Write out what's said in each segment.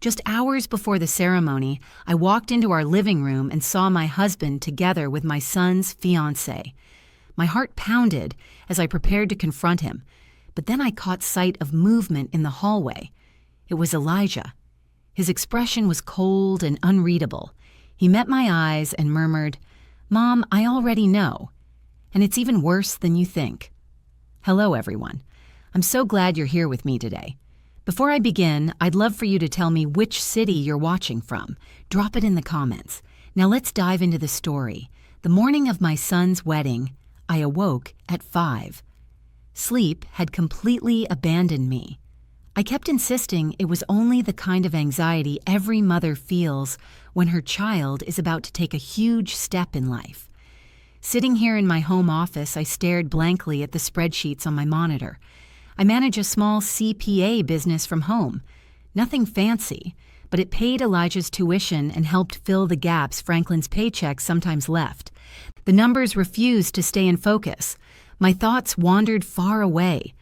Just hours before the ceremony, I walked into our living room and saw my husband together with my son's fiancée. My heart pounded as I prepared to confront him, but then I caught sight of movement in the hallway. It was Elijah. His expression was cold and unreadable. He met my eyes and murmured, "Mom, I already know. And it's even worse than you think." Hello, everyone. I'm so glad you're here with me today. Before I begin, I'd love for you to tell me which city you're watching from. Drop it in the comments. Now let's dive into the story. The morning of my son's wedding, I awoke at 5. Sleep had completely abandoned me. I kept insisting it was only the kind of anxiety every mother feels when her child is about to take a huge step in life. Sitting here in my home office, I stared blankly at the spreadsheets on my monitor. I manage a small CPA business from home. Nothing fancy, but it paid Elijah's tuition and helped fill the gaps Franklin's paycheck sometimes left. The numbers refused to stay in focus. My thoughts wandered far away.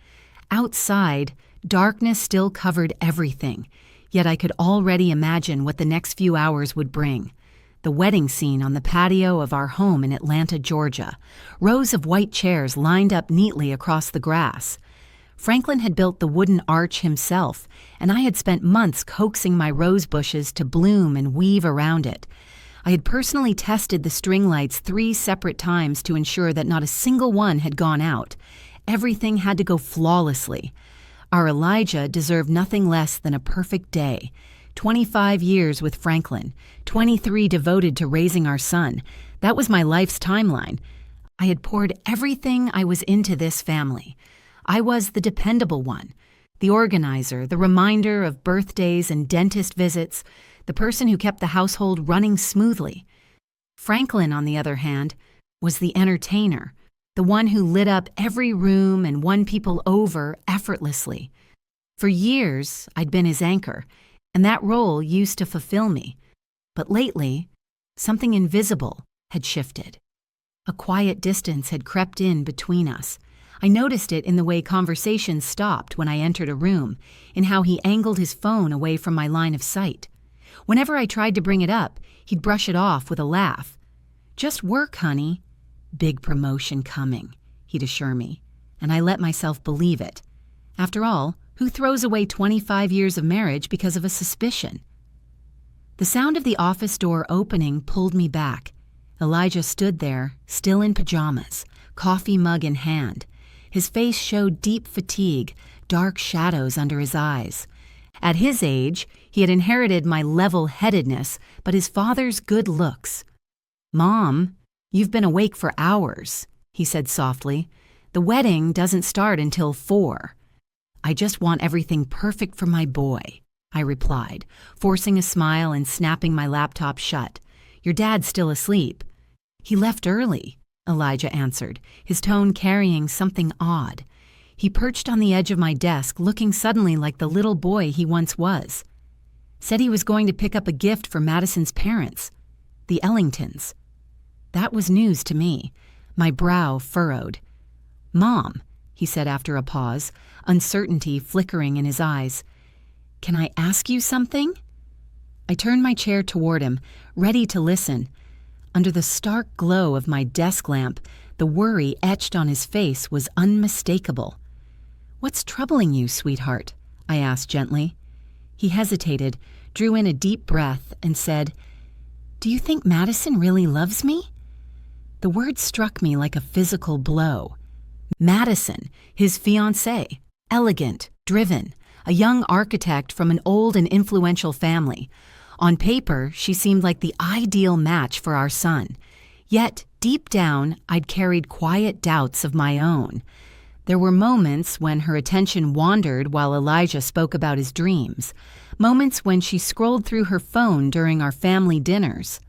Outside, darkness still covered everything, yet I could already imagine what the next few hours would bring. The wedding scene on the patio of our home in Atlanta, Georgia. Rows of white chairs lined up neatly across the grass. Franklin had built the wooden arch himself, and I had spent months coaxing my rose bushes to bloom and weave around it. I had personally tested the string lights 3 separate times to ensure that not a single one had gone out. Everything had to go flawlessly. Our Elijah deserved nothing less than a perfect day. 25 years with Franklin, 23 devoted to raising our son. That was my life's timeline. I had poured everything I was into this family. I was the dependable one, the organizer, the reminder of birthdays and dentist visits, the person who kept the household running smoothly. Franklin, on the other hand, was the entertainer, the one who lit up every room and won people over effortlessly. For years, I'd been his anchor, and that role used to fulfill me. But lately, something invisible had shifted. A quiet distance had crept in between us. I noticed it in the way conversations stopped when I entered a room, in how he angled his phone away from my line of sight. Whenever I tried to bring it up, he'd brush it off with a laugh. "Just work, honey." "Big promotion coming," he'd assure me, and I let myself believe it. After all, who throws away 25 years of marriage because of a suspicion? The sound of the office door opening pulled me back. Elijah stood there, still in pajamas, coffee mug in hand. His face showed deep fatigue, dark shadows under his eyes. At his age, he had inherited my level-headedness, but his father's good looks. "Mom, you've been awake for hours," he said softly. "The wedding doesn't start until 4. "I just want everything perfect for my boy," I replied, forcing a smile and snapping my laptop shut. "Your dad's still asleep." "He left early," Elijah answered, his tone carrying something odd. He perched on the edge of my desk, looking suddenly like the little boy he once was. "Said he was going to pick up a gift for Madison's parents, the Ellingtons." That was news to me. My brow furrowed. "Mom," he said after a pause, uncertainty flickering in his eyes, "can I ask you something?" I turned my chair toward him, ready to listen. Under the stark glow of my desk lamp, the worry etched on his face was unmistakable. "What's troubling you, sweetheart?" I asked gently. He hesitated, drew in a deep breath, and said, "Do you think Madison really loves me?" The word struck me like a physical blow. Madison, his fiancée, elegant, driven, a young architect from an old and influential family. On paper, she seemed like the ideal match for our son. Yet, deep down, I'd carried quiet doubts of my own. There were moments when her attention wandered while Elijah spoke about his dreams, moments when she scrolled through her phone during our family dinners.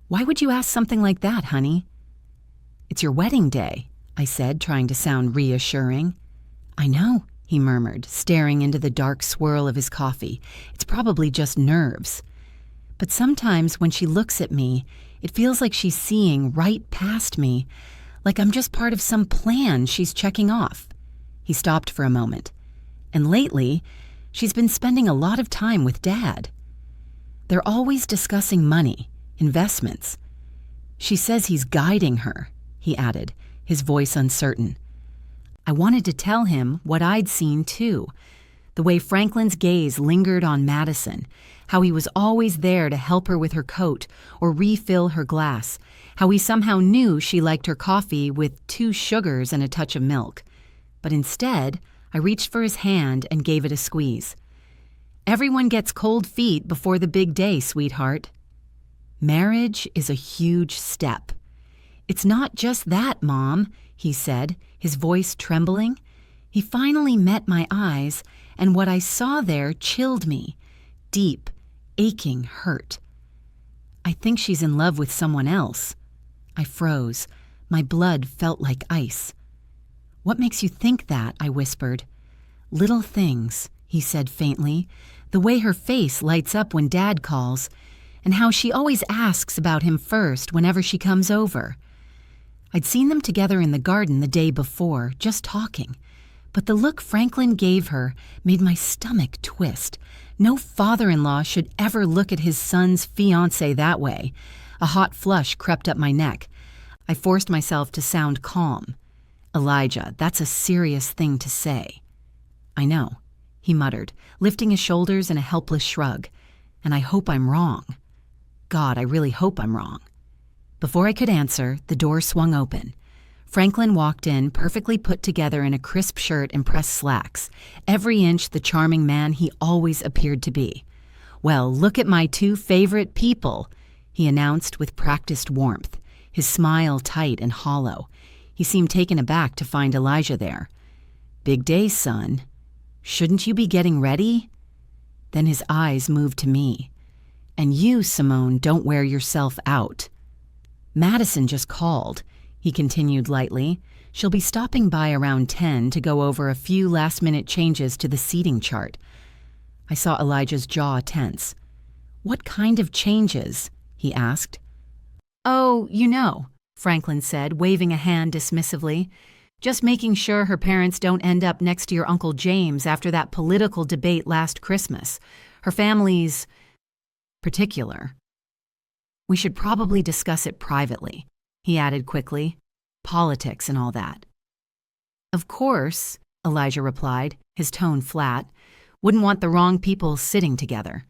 "Why would you ask something like that, honey?" "It's your wedding day," I said, trying to sound reassuring. "I know," he murmured, staring into the dark swirl of his coffee. "It's probably just nerves. But sometimes when she looks at me, it feels like she's seeing right past me, like I'm just part of some plan she's checking off." He stopped for a moment. "And lately, She's been spending a lot of time with Dad. They're always discussing money, investments. She says he's guiding her," he added, his voice uncertain. I wanted to tell him what I'd seen too, the way Franklin's gaze lingered on Madison, how he was always there to help her with her coat or refill her glass, how he somehow knew she liked her coffee with 2 sugars and a touch of milk. But instead, I reached for his hand and gave it a squeeze. "Everyone gets cold feet before the big day, sweetheart. Marriage is a huge step." "It's not just that, Mom," he said, his voice trembling. He finally met my eyes, and what I saw there chilled me. Deep, aching hurt. "I think she's in love with someone else." I froze. My blood felt like ice. "What makes you think that?" I whispered. "Little things," he said faintly, "the way her face lights up when Dad calls, and how she always asks about him first whenever she comes over." I'd seen them together in the garden the day before, just talking, but the look Franklin gave her made my stomach twist. No father-in-law should ever look at his son's fiancée that way. A hot flush crept up my neck. I forced myself to sound calm. "Elijah, that's a serious thing to say." "I know," he muttered, lifting his shoulders in a helpless shrug. "And I hope I'm wrong. God, I really hope I'm wrong." Before I could answer, the door swung open. Franklin walked in, perfectly put together in a crisp shirt and pressed slacks, every inch the charming man he always appeared to be. "Well, look at my 2 favorite people," he announced with practiced warmth, his smile tight and hollow. He seemed taken aback to find Elijah there. "Big day, son. Shouldn't you be getting ready?" Then his eyes moved to me. "And you, Simone, don't wear yourself out." "Madison just called," he continued lightly. "She'll be stopping by around 10 to go over a few last-minute changes to the seating chart." I saw Elijah's jaw tense. "What kind of changes?" he asked. "Oh, you know," Franklin said, waving a hand dismissively. "Just making sure her parents don't end up next to your Uncle James after that political debate last Christmas. Her family's particular. We should probably discuss it privately," he added quickly. "Politics and all that." "Of course," Elijah replied, his tone flat. "Wouldn't want the wrong people sitting together."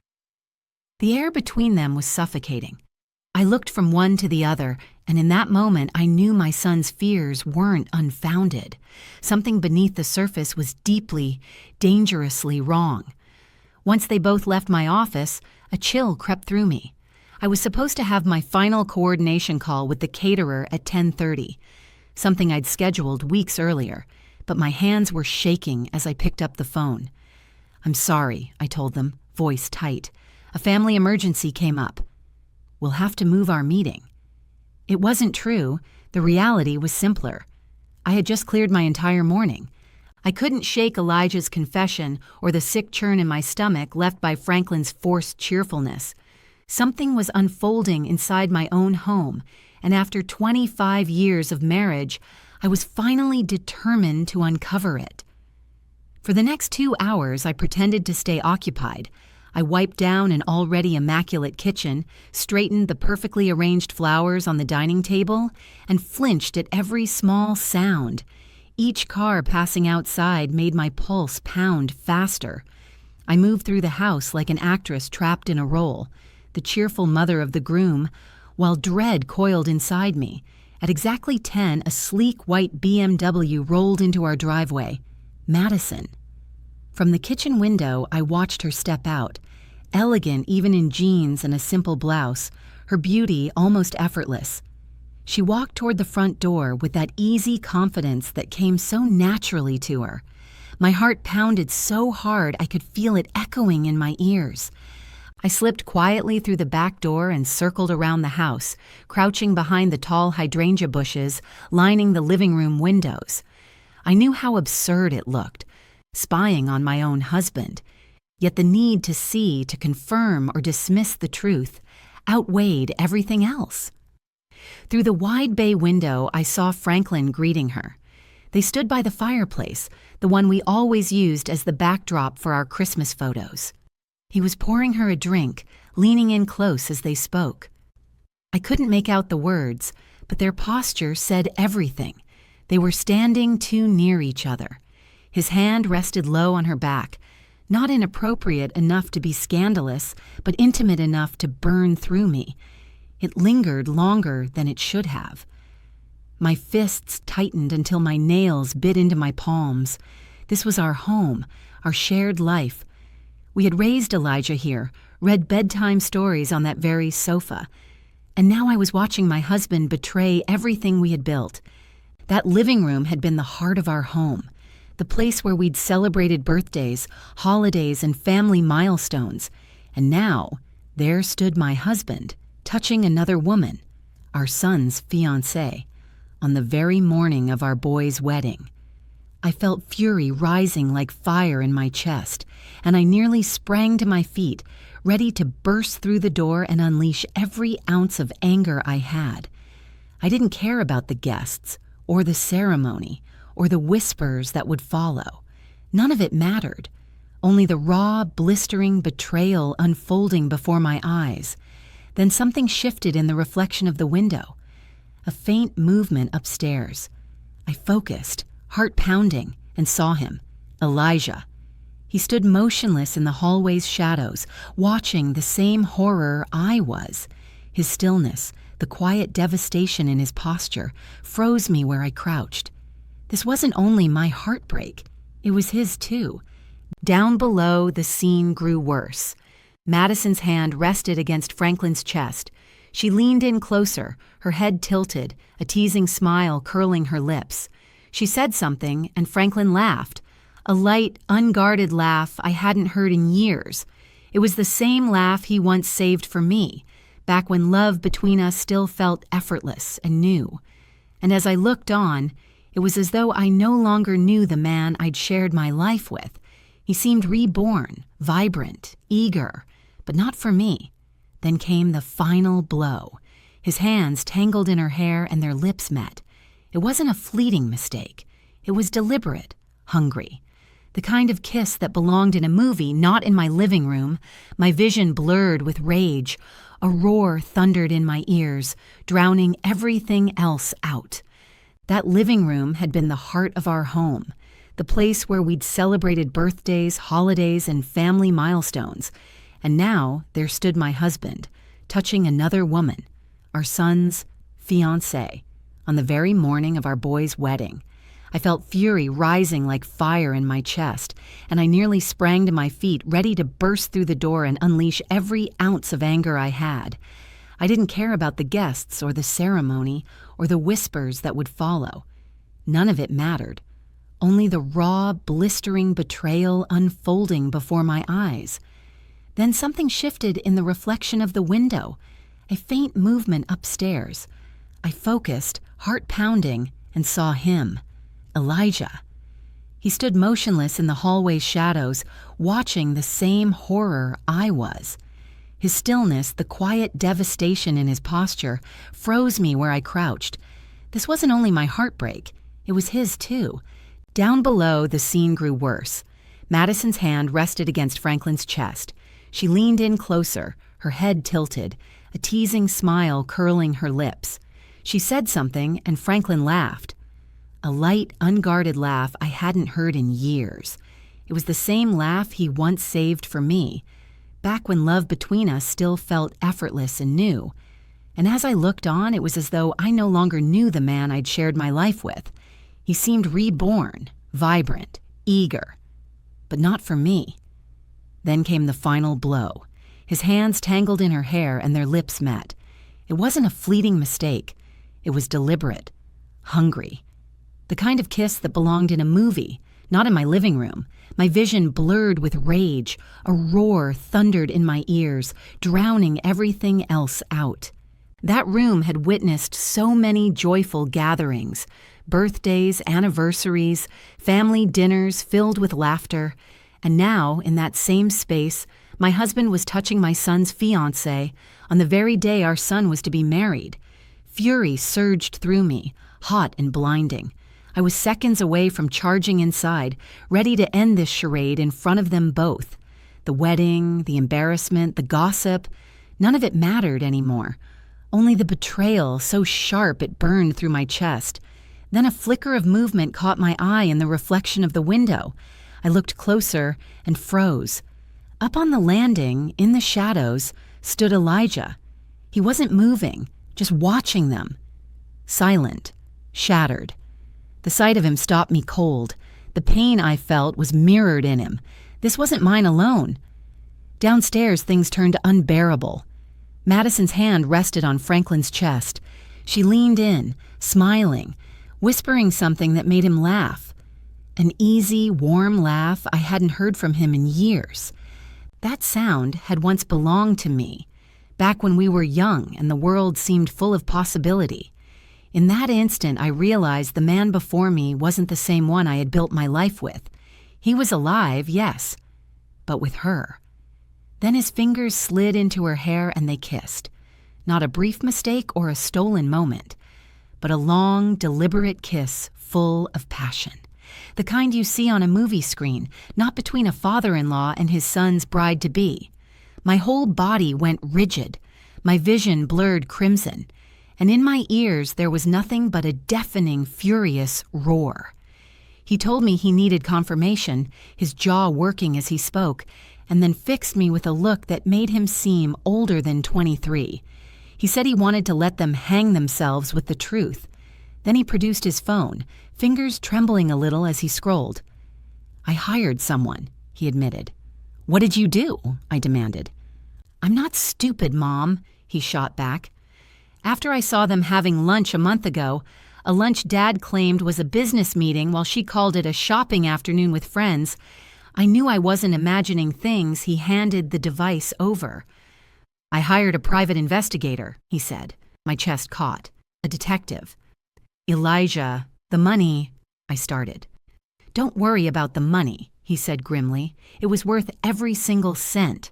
The air between them was suffocating. I looked from one to the other, and in that moment I knew my son's fears weren't unfounded. Something beneath the surface was deeply, dangerously wrong. Once they both left my office, a chill crept through me. I was supposed to have my final coordination call with the caterer at 10:30, something I'd scheduled weeks earlier, but my hands were shaking as I picked up the phone. "I'm sorry," I told them, voice tight. "A family emergency came up. We'll have to move our meeting." It wasn't true. The reality was simpler. I had just cleared my entire morning. I couldn't shake Elijah's confession or the sick churn in my stomach left by Franklin's forced cheerfulness. Something was unfolding inside my own home, and after 25 years of marriage, I was finally determined to uncover it. For the next 2 hours, I pretended to stay occupied. I wiped down an already immaculate kitchen, straightened the perfectly arranged flowers on the dining table, and flinched at every small sound. Each car passing outside made my pulse pound faster. I moved through the house like an actress trapped in a role, the cheerful mother of the groom, while dread coiled inside me. At exactly 10, a sleek white BMW rolled into our driveway. Madison. From the kitchen window, I watched her step out, elegant even in jeans and a simple blouse, her beauty almost effortless. She walked toward the front door with that easy confidence that came so naturally to her. My heart pounded so hard I could feel it echoing in my ears. I slipped quietly through the back door and circled around the house, crouching behind the tall hydrangea bushes lining the living room windows. I knew how absurd it looked, spying on my own husband, yet the need to see, to confirm or dismiss the truth, outweighed everything else. Through the wide bay window, I saw Franklin greeting her. They stood by the fireplace, the one we always used as the backdrop for our Christmas photos. He was pouring her a drink, leaning in close as they spoke. I couldn't make out the words, but their posture said everything. They were standing too near each other. His hand rested low on her back, not inappropriate enough to be scandalous, but intimate enough to burn through me. It lingered longer than it should have. My fists tightened until my nails bit into my palms. This was our home, our shared life. We had raised Elijah here, read bedtime stories on that very sofa. And now I was watching my husband betray everything we had built. That living room had been the heart of our home, the place where we'd celebrated birthdays, holidays, and family milestones. And now, there stood my husband, touching another woman, our son's fiancée, on the very morning of our boy's wedding. I felt fury rising like fire in my chest, and I nearly sprang to my feet, ready to burst through the door and unleash every ounce of anger I had. I didn't care about the guests, or the ceremony, or the whispers that would follow. None of it mattered. Only the raw, blistering betrayal unfolding before my eyes. Then something shifted in the reflection of the window. A faint movement upstairs. I focused, heart pounding, and saw him, Elijah. He stood motionless in the hallway's shadows, watching the same horror I was. His stillness, the quiet devastation in his posture, froze me where I crouched. This wasn't only my heartbreak, it was his too. Down below, the scene grew worse. Madison's hand rested against Franklin's chest. She leaned in closer, her head tilted, a teasing smile curling her lips. She said something, and Franklin laughed. A light, unguarded laugh I hadn't heard in years. It was the same laugh he once saved for me, back when love between us still felt effortless and new. And as I looked on, it was as though I no longer knew the man I'd shared my life with. He seemed reborn, vibrant, eager, but not for me. Then came the final blow. His hands tangled in her hair and their lips met. It wasn't a fleeting mistake. It was deliberate, hungry. The kind of kiss that belonged in a movie, not in my living room. My vision blurred with rage. A roar thundered in my ears, drowning everything else out. That living room had been the heart of our home, the place where we'd celebrated birthdays, holidays, and family milestones. And now there stood my husband, touching another woman, our son's fiancée, on the very morning of our boy's wedding. I felt fury rising like fire in my chest, and I nearly sprang to my feet, ready to burst through the door and unleash every ounce of anger I had. I didn't care about the guests or the ceremony or the whispers that would follow. None of it mattered. Only the raw, blistering betrayal unfolding before my eyes. Then something shifted in the reflection of the window, a faint movement upstairs. I focused, heart pounding, and saw him, Elijah. He stood motionless in the hallway's shadows, watching the same horror I was. His stillness, the quiet devastation in his posture, froze me where I crouched. This wasn't only my heartbreak, it was his too. Down below, the scene grew worse. Madison's hand rested against Franklin's chest. She leaned in closer, her head tilted, a teasing smile curling her lips. She said something, and Franklin laughed. A light, unguarded laugh I hadn't heard in years. It was the same laugh he once saved for me, back when love between us still felt effortless and new. And as I looked on, it was as though I no longer knew the man I'd shared my life with. He seemed reborn, vibrant, eager, but not for me. Then came the final blow. His hands tangled in her hair and their lips met. It wasn't a fleeting mistake. It was deliberate, hungry. The kind of kiss that belonged in a movie, not in my living room. My vision blurred with rage. A roar thundered in my ears, drowning everything else out. That room had witnessed so many joyful gatherings, birthdays, anniversaries, family dinners filled with laughter. And now, in that same space, my husband was touching my son's fiancée on the very day our son was to be married. Fury surged through me, hot and blinding. I was seconds away from charging inside, ready to end this charade in front of them both. The wedding, the embarrassment, the gossip, none of it mattered anymore. Only the betrayal, so sharp it burned through my chest. Then a flicker of movement caught my eye in the reflection of the window. I looked closer and froze. Up on the landing, in the shadows, stood Elijah. He wasn't moving, just watching them. Silent, shattered. The sight of him stopped me cold. The pain I felt was mirrored in him. This wasn't mine alone. Downstairs, things turned unbearable. Madison's hand rested on Franklin's chest. She leaned in, smiling, whispering something that made him laugh. An easy, warm laugh I hadn't heard from him in years. That sound had once belonged to me, back when we were young and the world seemed full of possibility. In that instant, I realized the man before me wasn't the same one I had built my life with. He was alive, yes, but with her. Then his fingers slid into her hair and they kissed. Not a brief mistake or a stolen moment, but a long, deliberate kiss full of passion. The kind you see on a movie screen, not between a father-in-law and his son's bride-to-be. My whole body went rigid, my vision blurred crimson, and in my ears there was nothing but a deafening, furious roar. He told me he needed confirmation, his jaw working as he spoke, and then fixed me with a look that made him seem older than 23. He said he wanted to let them hang themselves with the truth. Then he produced his phone, fingers trembling a little as he scrolled. "I hired someone," he admitted. "What did you do?" I demanded. "I'm not stupid, Mom," he shot back. After I saw them having lunch a month ago, a lunch Dad claimed was a business meeting while she called it a shopping afternoon with friends, I knew I wasn't imagining things. He handed the device over. "I hired a private investigator," he said. My chest caught. "A detective." "Elijah, the money," I started. "Don't worry about the money," he said grimly. "It was worth every single cent."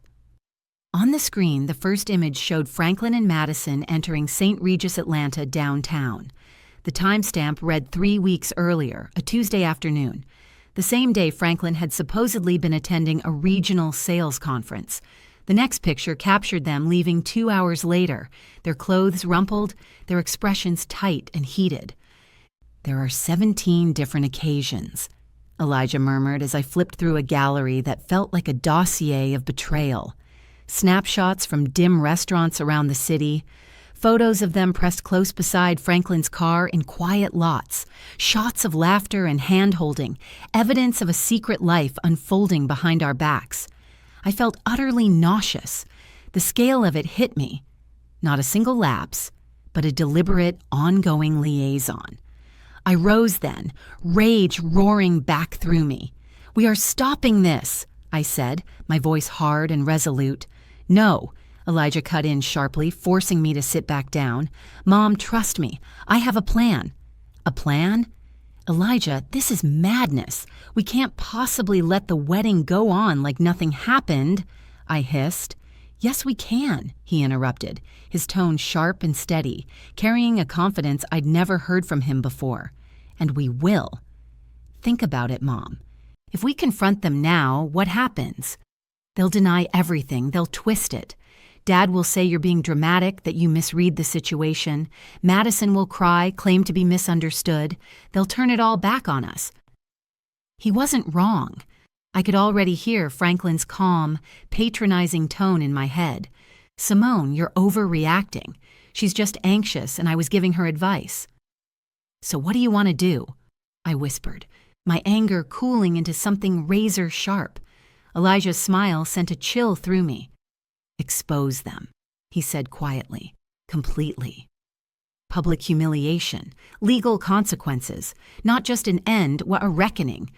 On the screen, the first image showed Franklin and Madison entering St. Regis, Atlanta, downtown. The timestamp read 3 weeks earlier, a Tuesday afternoon. The same day Franklin had supposedly been attending a regional sales conference. The next picture captured them leaving 2 hours later, their clothes rumpled, their expressions tight and heated. "There are 17 different occasions," Elijah murmured as I flipped through a gallery that felt like a dossier of betrayal. Snapshots from dim restaurants around the city, photos of them pressed close beside Franklin's car in quiet lots, shots of laughter and hand-holding, evidence of a secret life unfolding behind our backs. I felt utterly nauseous. The scale of it hit me. Not a single lapse, but a deliberate, ongoing liaison. I rose then, rage roaring back through me. "We are stopping this," I said, my voice hard and resolute. "No," Elijah cut in sharply, forcing me to sit back down. "Mom, trust me. I have a plan." "A plan?" "Elijah, this is madness. We can't possibly let the wedding go on like nothing happened," I hissed. "Yes, we can," he interrupted, his tone sharp and steady, carrying a confidence I'd never heard from him before. "And we will. Think about it, Mom. If we confront them now, what happens? They'll deny everything. They'll twist it. Dad will say you're being dramatic, that you misread the situation. Madison will cry, claim to be misunderstood. They'll turn it all back on us." He wasn't wrong. I could already hear Franklin's calm, patronizing tone in my head. "Simone, you're overreacting. She's just anxious, and I was giving her advice." "So what do you want to do?" I whispered, my anger cooling into something razor sharp. Elijah's smile sent a chill through me. "Expose them," he said quietly, "completely. Public humiliation, legal consequences, not just an end, a reckoning.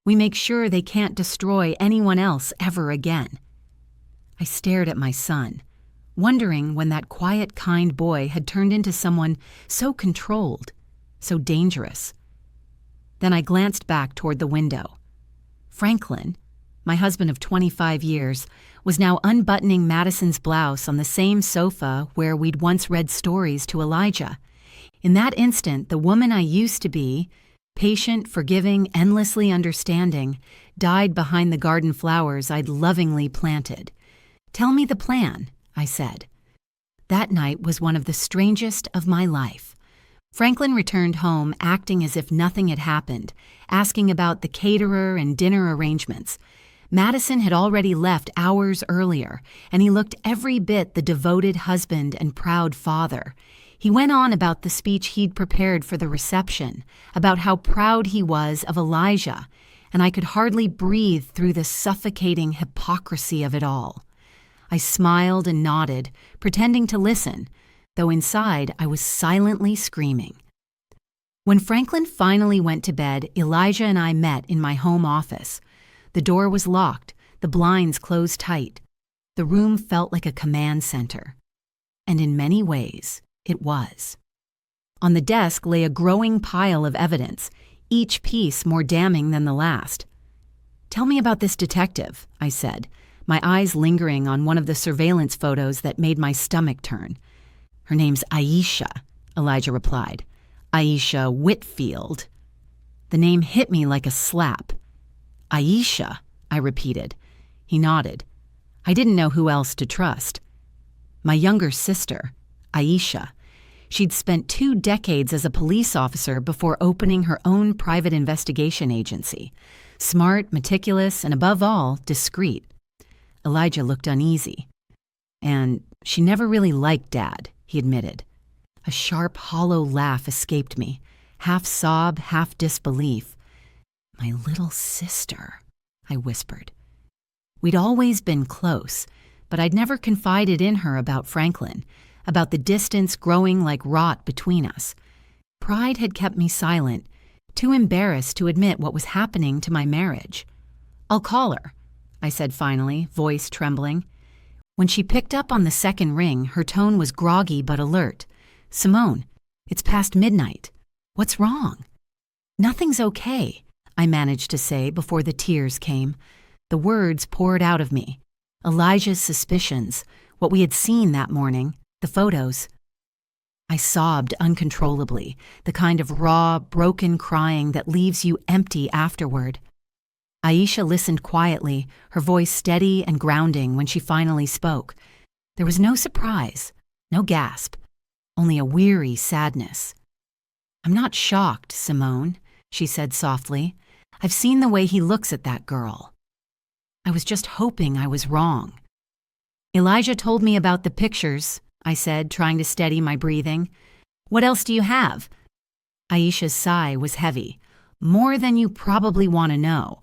We make sure they can't destroy anyone else ever again." I stared at my son, wondering when that quiet, kind boy had turned into someone so controlled, so dangerous. Then I glanced back toward the window. Franklin, my husband of 25 years, was now unbuttoning Madison's blouse on the same sofa where we'd once read stories to Elijah. In that instant, the woman I used to be, Patient, forgiving, endlessly understanding, died behind the garden flowers I'd lovingly planted. "Tell me the plan," I said. That night was one of the strangest of my life. Franklin returned home acting as if nothing had happened, asking about the caterer and dinner arrangements. Madison had already left hours earlier, and he looked every bit the devoted husband and proud father. He went on about the speech he'd prepared for the reception, about how proud he was of Elijah, and I could hardly breathe through the suffocating hypocrisy of it all. I smiled and nodded, pretending to listen, though inside I was silently screaming. When Franklin finally went to bed, Elijah and I met in my home office. The door was locked, the blinds closed tight. The room felt like a command center. And in many ways, it was. On the desk lay a growing pile of evidence, each piece more damning than the last. "Tell me about this detective," I said, my eyes lingering on one of the surveillance photos that made my stomach turn. "Her name's Aisha," Elijah replied. "Aisha Whitfield." The name hit me like a slap. "Aisha," I repeated. He nodded. I didn't know who else to trust. "My younger sister, Aisha. She'd spent 2 decades as a police officer before opening her own private investigation agency. Smart, meticulous, and above all, discreet." Elijah looked uneasy. "And she never really liked Dad," he admitted. A sharp, hollow laugh escaped me, half sob, half disbelief. "My little sister," I whispered. We'd always been close, but I'd never confided in her about Franklin, about the distance growing like rot between us. Pride had kept me silent, too embarrassed to admit what was happening to my marriage. "I'll call her," I said finally, voice trembling. When she picked up on the second ring, her tone was groggy but alert. "Simone, it's past midnight. What's wrong?" "Nothing's okay," I managed to say before the tears came. The words poured out of me. Elijah's suspicions, what we had seen that morning, the photos. I sobbed uncontrollably, the kind of raw, broken crying that leaves you empty afterward. Aisha listened quietly, her voice steady and grounding when she finally spoke. There was no surprise, no gasp, only a weary sadness. "I'm not shocked, Simone," she said softly. "I've seen the way he looks at that girl. I was just hoping I was wrong." "Elijah told me about the pictures," I said, trying to steady my breathing. "What else do you have?" Aisha's sigh was heavy. "More than you probably want to know."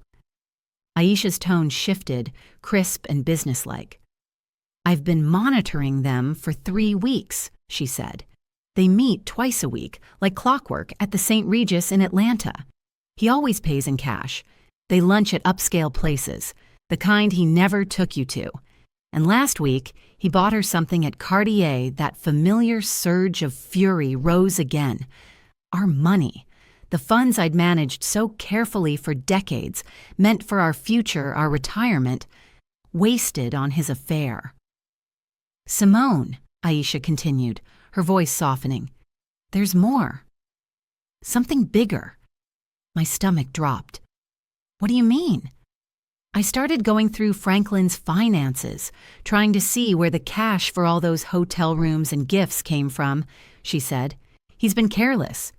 Aisha's tone shifted, crisp and businesslike. "I've been monitoring them for 3 weeks," she said. "They meet twice a week, like clockwork, at the St. Regis in Atlanta. He always pays in cash. They lunch at upscale places, the kind he never took you to. And last week, he bought her something at Cartier. That familiar surge of fury rose again. Our money, the funds I'd managed so carefully for decades, meant for our future, our retirement, wasted on his affair." "Simone," Aisha continued, her voice softening, "there's more. Something bigger." My stomach dropped. "What do you mean?" I started going through Franklin's finances, trying to see where the cash for all those hotel rooms and gifts came from, she said. "He's been careless."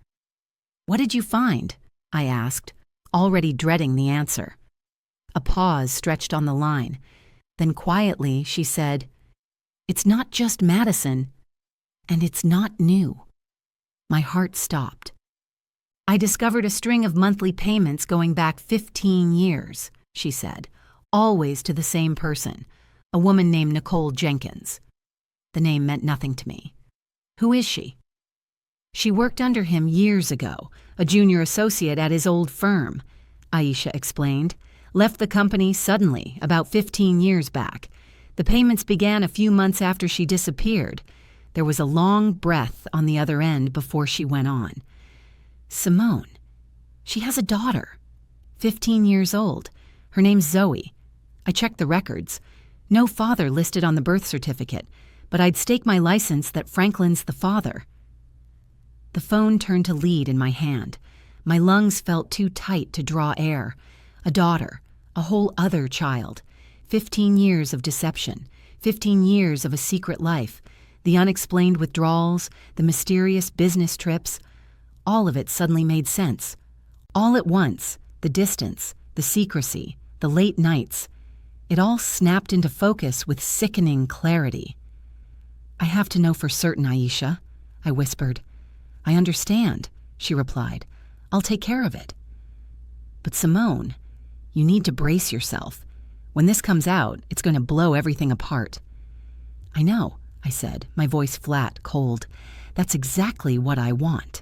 "What did you find?" I asked, already dreading the answer. A pause stretched on the line. Then quietly she said, "It's not just Madison, and it's not new." My heart stopped. "I discovered a string of monthly payments going back 15 years, she said, "always to the same person, a woman named Nicole Jenkins." The name meant nothing to me. "Who is she?" "She worked under him years ago, a junior associate at his old firm," Aisha explained. "Left the company suddenly, about 15 years back. The payments began a few months after she disappeared." There was a long breath on the other end before she went on. "Simone, she has a daughter, 15 years old. Her name's Zoe. I checked the records. No father listed on the birth certificate, but I'd stake my license that Franklin's the father." The phone turned to lead in my hand. My lungs felt too tight to draw air. A daughter, a whole other child. 15 years of deception, 15 years of a secret life, the unexplained withdrawals, the mysterious business trips. All of it suddenly made sense. All at once, the distance, the secrecy, the late nights. It all snapped into focus with sickening clarity. "I have to know for certain, Aisha," I whispered. "I understand," she replied. "I'll take care of it." "But Simone, you need to brace yourself. When this comes out, it's going to blow everything apart." "I know," I said, my voice flat, cold. "That's exactly what I want."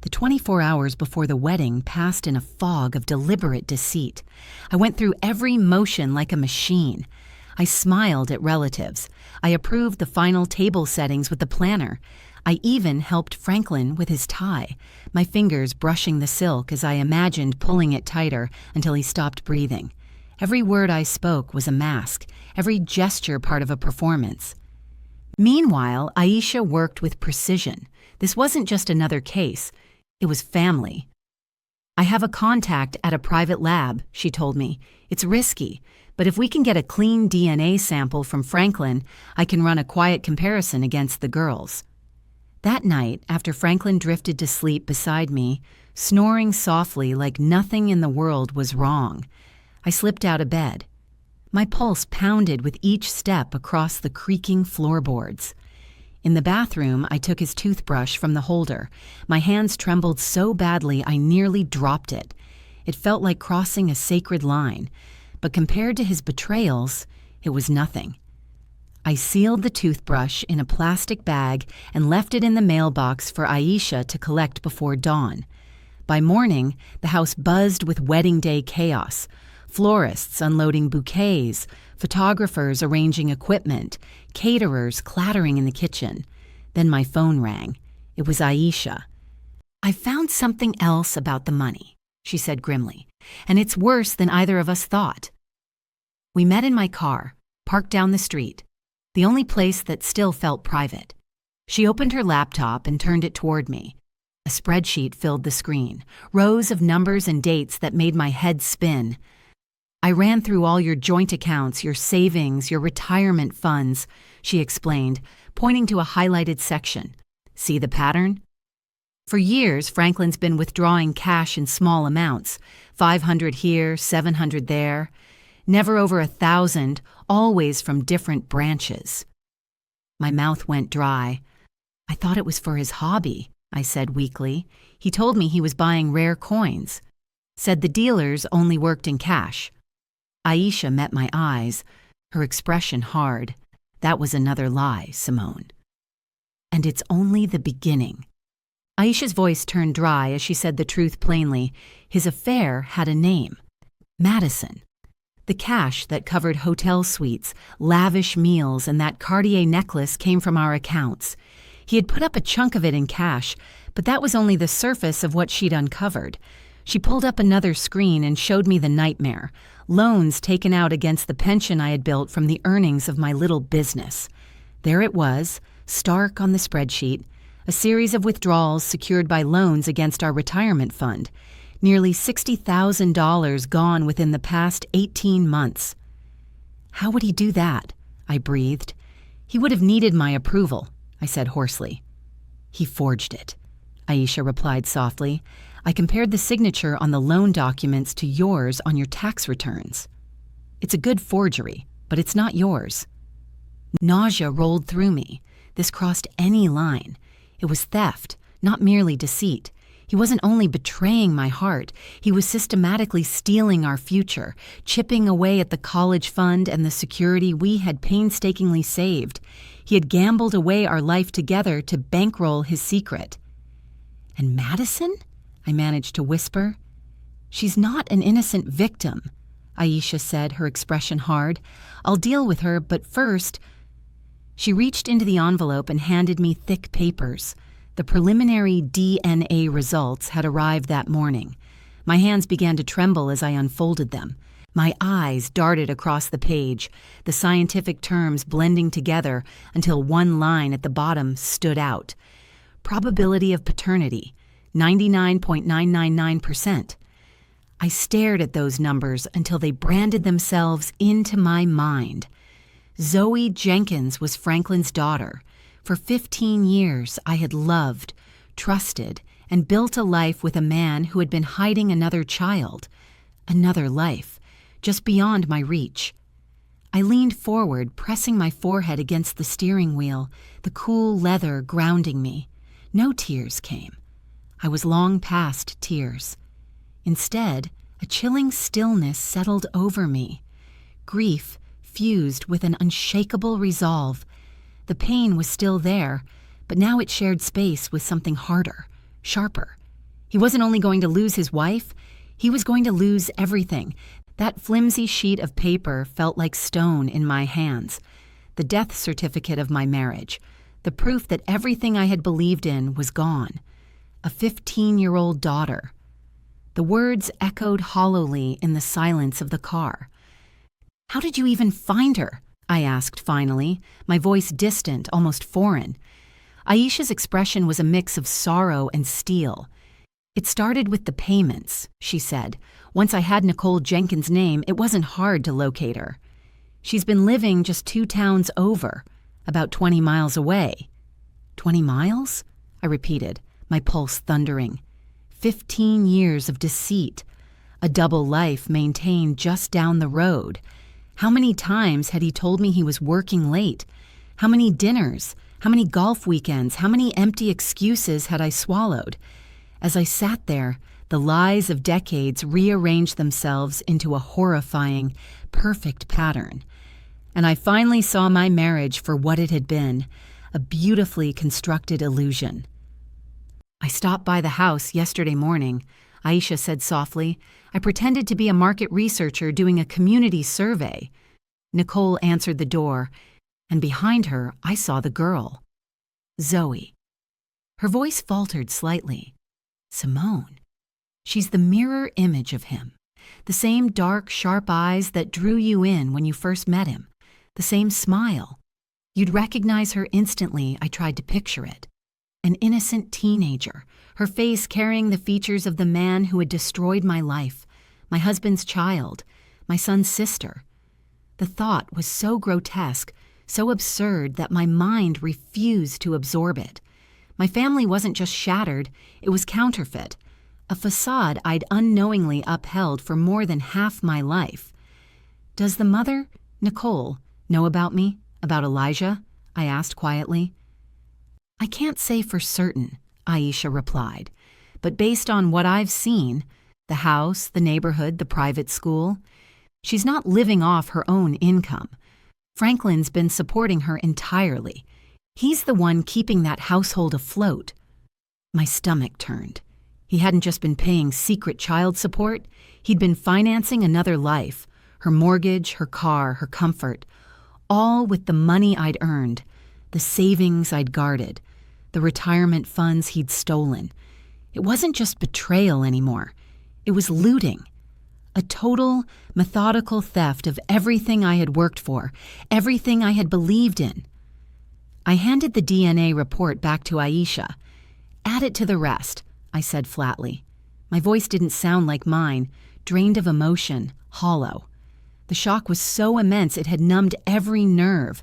The 24 hours before the wedding passed in a fog of deliberate deceit. I went through every motion like a machine. I smiled at relatives. I approved the final table settings with the planner. I even helped Franklin with his tie, my fingers brushing the silk as I imagined pulling it tighter until he stopped breathing. Every word I spoke was a mask, every gesture part of a performance. Meanwhile, Aisha worked with precision. This wasn't just another case. It was family. "I have a contact at a private lab," she told me. "It's risky, but if we can get a clean DNA sample from Franklin, I can run a quiet comparison against the girls." That night, after Franklin drifted to sleep beside me, snoring softly like nothing in the world was wrong, I slipped out of bed. My pulse pounded with each step across the creaking floorboards. In the bathroom, I took his toothbrush from the holder. My hands trembled so badly I nearly dropped it. It felt like crossing a sacred line, but compared to his betrayals, it was nothing. I sealed the toothbrush in a plastic bag and left it in the mailbox for Aisha to collect before dawn. By morning, the house buzzed with wedding day chaos. Florists unloading bouquets, photographers arranging equipment, caterers clattering in the kitchen. Then my phone rang. It was Aisha. "I found something else about the money," she said grimly, "and it's worse than either of us thought." We met in my car, parked down the street, the only place that still felt private. She opened her laptop and turned it toward me. A spreadsheet filled the screen, rows of numbers and dates that made my head spin. "I ran through all your joint accounts, your savings, your retirement funds," she explained, pointing to a highlighted section. "See the pattern?" For years, Franklin's been withdrawing cash in small amounts, 500 here, 700 there. Never over 1,000, always from different branches. My mouth went dry. "I thought it was for his hobby," I said weakly. "He told me he was buying rare coins. Said the dealers only worked in cash." Aisha met my eyes, her expression hard. "That was another lie, Simone. And it's only the beginning." Aisha's voice turned dry as she said the truth plainly. His affair had a name. Madison. The cash that covered hotel suites, lavish meals, and that Cartier necklace came from our accounts. He had put up a chunk of it in cash, but that was only the surface of what she'd uncovered. She pulled up another screen and showed me the nightmare. Loans taken out against the pension I had built from the earnings of my little business. There it was, stark on the spreadsheet, a series of withdrawals secured by loans against our retirement fund. Nearly $60,000 gone within the past 18 months. "How would he do that?" I breathed. "He would have needed my approval," I said hoarsely. "He forged it," Aisha replied softly. "I compared the signature on the loan documents to yours on your tax returns. It's a good forgery, but it's not yours." Nausea rolled through me. This crossed any line. It was theft, not merely deceit. He wasn't only betraying my heart, he was systematically stealing our future, chipping away at the college fund and the security we had painstakingly saved. He had gambled away our life together to bankroll his secret. "And Madison?" I managed to whisper. "She's not an innocent victim," Aisha said, her expression hard. "I'll deal with her, but first—" She reached into the envelope and handed me thick papers. The preliminary DNA results had arrived that morning. My hands began to tremble as I unfolded them. My eyes darted across the page, the scientific terms blending together until one line at the bottom stood out. Probability of paternity, 99.999%. I stared at those numbers until they branded themselves into my mind. Zoe Jenkins was Franklin's daughter. For 15 years, I had loved, trusted, and built a life with a man who had been hiding another child, another life, just beyond my reach. I leaned forward, pressing my forehead against the steering wheel, the cool leather grounding me. No tears came. I was long past tears. Instead, a chilling stillness settled over me. Grief fused with an unshakable resolve. The pain was still there, but now it shared space with something harder, sharper. He wasn't only going to lose his wife, he was going to lose everything. That flimsy sheet of paper felt like stone in my hands. The death certificate of my marriage, the proof that everything I had believed in was gone. A 15-year-old daughter. The words echoed hollowly in the silence of the car. "How did you even find her?" I asked finally, my voice distant, almost foreign. Aisha's expression was a mix of sorrow and steel. "It started with the payments," she said. "Once I had Nicole Jenkins' name, it wasn't hard to locate her. She's been living just 2 towns over, about 20 miles away." 20 miles? I repeated, my pulse thundering. 15 years of deceit, a double life maintained just down the road. How many times had he told me he was working late? How many dinners? How many golf weekends? How many empty excuses had I swallowed? As I sat there, the lies of decades rearranged themselves into a horrifying, perfect pattern. And I finally saw my marriage for what it had been, a beautifully constructed illusion. "I stopped by the house yesterday morning," Aisha said softly. "I pretended to be a market researcher doing a community survey." Nicole answered the door, and behind her I saw the girl. Zoe. Her voice faltered slightly. "Simone. She's the mirror image of him. The same dark, sharp eyes that drew you in when you first met him. The same smile. You'd recognize her instantly. I tried to picture it. An innocent teenager, her face carrying the features of the man who had destroyed my life, my husband's child, my son's sister. The thought was so grotesque, so absurd that my mind refused to absorb it. My family wasn't just shattered, it was counterfeit, a facade I'd unknowingly upheld for more than half my life. "Does the mother, Nicole, know about me, about Elijah?" I asked quietly. "I can't say for certain," Aisha replied, "but based on what I've seen, the house, the neighborhood, the private school, she's not living off her own income. Franklin's been supporting her entirely. He's the one keeping that household afloat." My stomach turned. He hadn't just been paying secret child support, he'd been financing another life, her mortgage, her car, her comfort, all with the money I'd earned, the savings I'd guarded, the retirement funds he'd stolen. It wasn't just betrayal anymore. It was looting. A total, methodical theft of everything I had worked for, everything I had believed in. I handed the DNA report back to Aisha. "Add it to the rest," I said flatly. My voice didn't sound like mine, drained of emotion, hollow. The shock was so immense it had numbed every nerve.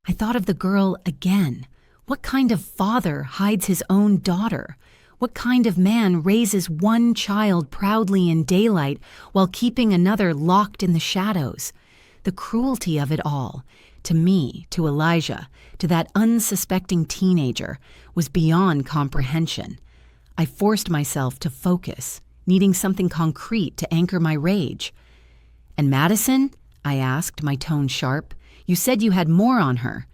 I thought of the girl again. What kind of father hides his own daughter? What kind of man raises one child proudly in daylight while keeping another locked in the shadows? The cruelty of it all, to me, to Elijah, to that unsuspecting teenager, was beyond comprehension. I forced myself to focus, needing something concrete to anchor my rage. "And Madison?" I asked, my tone sharp. "You said you had more on her."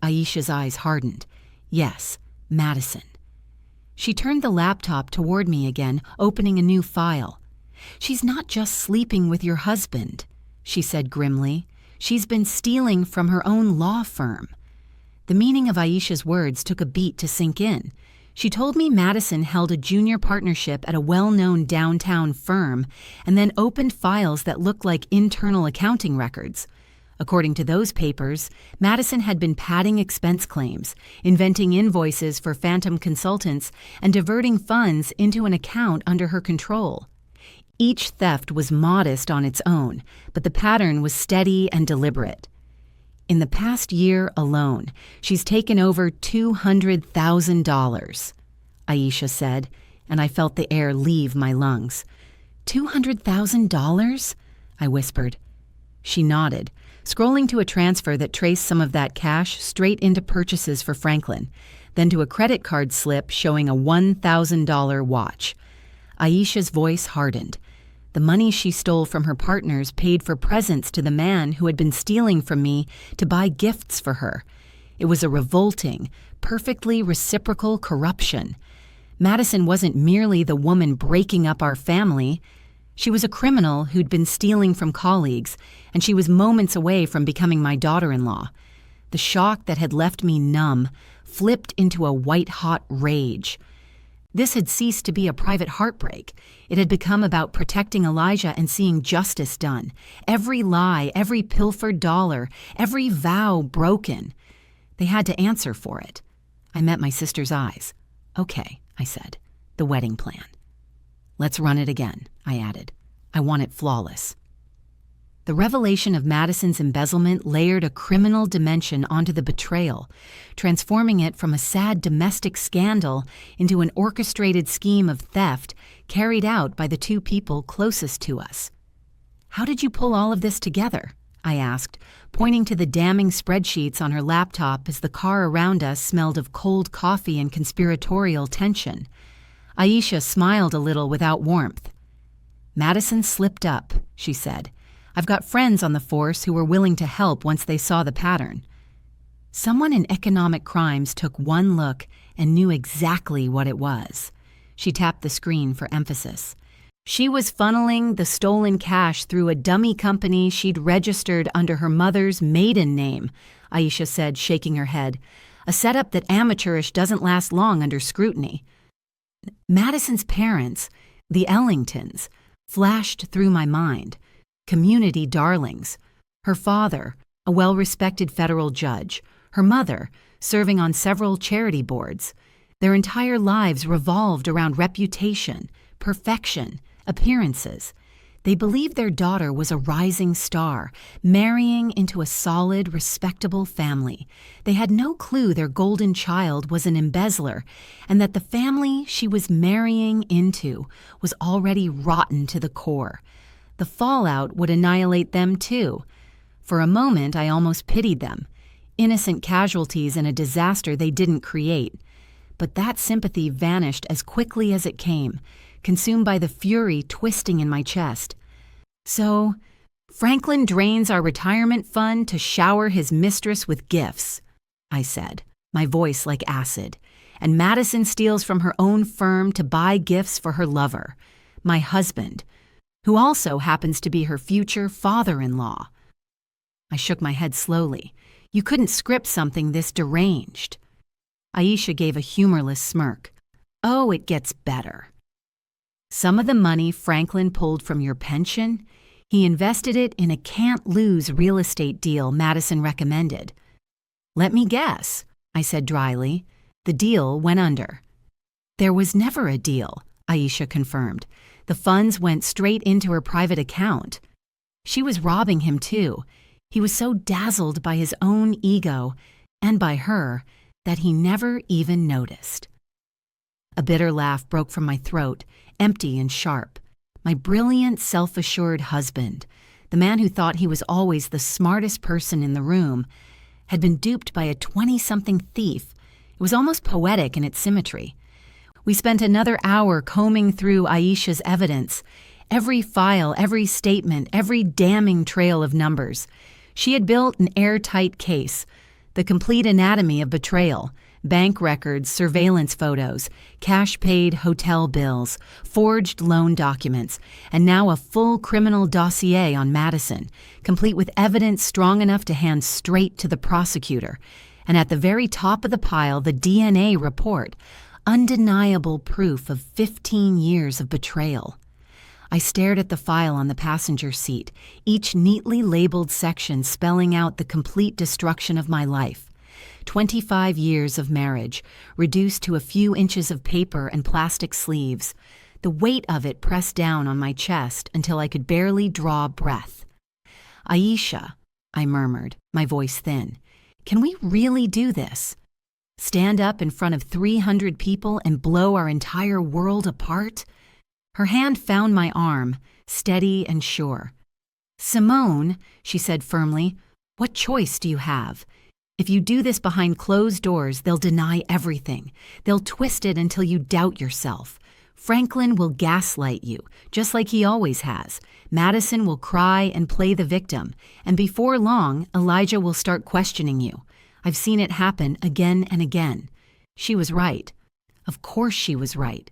Aisha's eyes hardened. "Yes, Madison." She turned the laptop toward me again, opening a new file. "She's not just sleeping with your husband," she said grimly. "She's been stealing from her own law firm." The meaning of Aisha's words took a beat to sink in. She told me Madison held a junior partnership at a well-known downtown firm and then opened files that looked like internal accounting records. According to those papers, Madison had been padding expense claims, inventing invoices for phantom consultants, and diverting funds into an account under her control. Each theft was modest on its own, but the pattern was steady and deliberate. In the past year alone, she's taken over $200,000, Aisha said, and I felt the air leave my lungs. $200,000? I whispered. She nodded, scrolling to a transfer that traced some of that cash straight into purchases for Franklin, then to a credit card slip showing a $1,000 watch. Aisha's voice hardened. The money she stole from her partners paid for presents to the man who had been stealing from me to buy gifts for her. It was a revolting, perfectly reciprocal corruption. Madison wasn't merely the woman breaking up our family. She was a criminal who'd been stealing from colleagues, and she was moments away from becoming my daughter-in-law. The shock that had left me numb flipped into a white-hot rage. This had ceased to be a private heartbreak. It had become about protecting Elijah and seeing justice done. Every lie, every pilfered dollar, every vow broken. They had to answer for it. I met my sister's eyes. "Okay," I said. "The wedding plan." "Let's run it again," I added. "I want it flawless." The revelation of Madison's embezzlement layered a criminal dimension onto the betrayal, transforming it from a sad domestic scandal into an orchestrated scheme of theft carried out by the two people closest to us. "How did you pull all of this together?" I asked, pointing to the damning spreadsheets on her laptop as the car around us smelled of cold coffee and conspiratorial tension. Aisha smiled a little without warmth. "Madison slipped up," she said. "I've got friends on the force who were willing to help once they saw the pattern." Someone in economic crimes took one look and knew exactly what it was. She tapped the screen for emphasis. She was funneling the stolen cash through a dummy company she'd registered under her mother's maiden name, Aisha said, shaking her head. "A setup that amateurish doesn't last long under scrutiny." Madison's parents, the Ellingtons, flashed through my mind. Community darlings. Her father, a well-respected federal judge. Her mother, serving on several charity boards. Their entire lives revolved around reputation, perfection, appearances. They believed their daughter was a rising star, marrying into a solid, respectable family. They had no clue their golden child was an embezzler, and that the family she was marrying into was already rotten to the core. The fallout would annihilate them too. For a moment, I almost pitied them. Innocent casualties in a disaster they didn't create. But that sympathy vanished as quickly as it came, consumed by the fury twisting in my chest. "So, Franklin drains our retirement fund to shower his mistress with gifts," I said, my voice like acid. "And Madison steals from her own firm to buy gifts for her lover, my husband, who also happens to be her future father-in-law." I shook my head slowly. "You couldn't script something this deranged." Aisha gave a humorless smirk. "Oh, it gets better. Some of the money Franklin pulled from your pension, he invested it in a can't-lose real estate deal Madison recommended." "Let me guess," I said dryly. "The deal went under." "There was never a deal," Aisha confirmed. "The funds went straight into her private account." She was robbing him too. He was so dazzled by his own ego, and by her, that he never even noticed. A bitter laugh broke from my throat, empty and sharp. My brilliant, self-assured husband, the man who thought he was always the smartest person in the room, had been duped by a 20-something thief. It was almost poetic in its symmetry. We spent another hour combing through Aisha's evidence, every file, every statement, every damning trail of numbers. She had built an airtight case, the complete anatomy of betrayal. Bank records, surveillance photos, cash-paid hotel bills, forged loan documents, and now a full criminal dossier on Madison, complete with evidence strong enough to hand straight to the prosecutor. And at the very top of the pile, the DNA report, undeniable proof of 15 years of betrayal. I stared at the file on the passenger seat, each neatly labeled section spelling out the complete destruction of my life. 25 years of marriage, reduced to a few inches of paper and plastic sleeves. The weight of it pressed down on my chest until I could barely draw breath. "Aisha," I murmured, my voice thin, "can we really do this? Stand up in front of 300 people and blow our entire world apart?" Her hand found my arm, steady and sure. "Simone," she said firmly, "what choice do you have? If you do this behind closed doors, they'll deny everything. They'll twist it until you doubt yourself. Franklin will gaslight you, just like he always has. Madison will cry and play the victim. And before long, Elijah will start questioning you. I've seen it happen again and again." She was right. Of course she was right.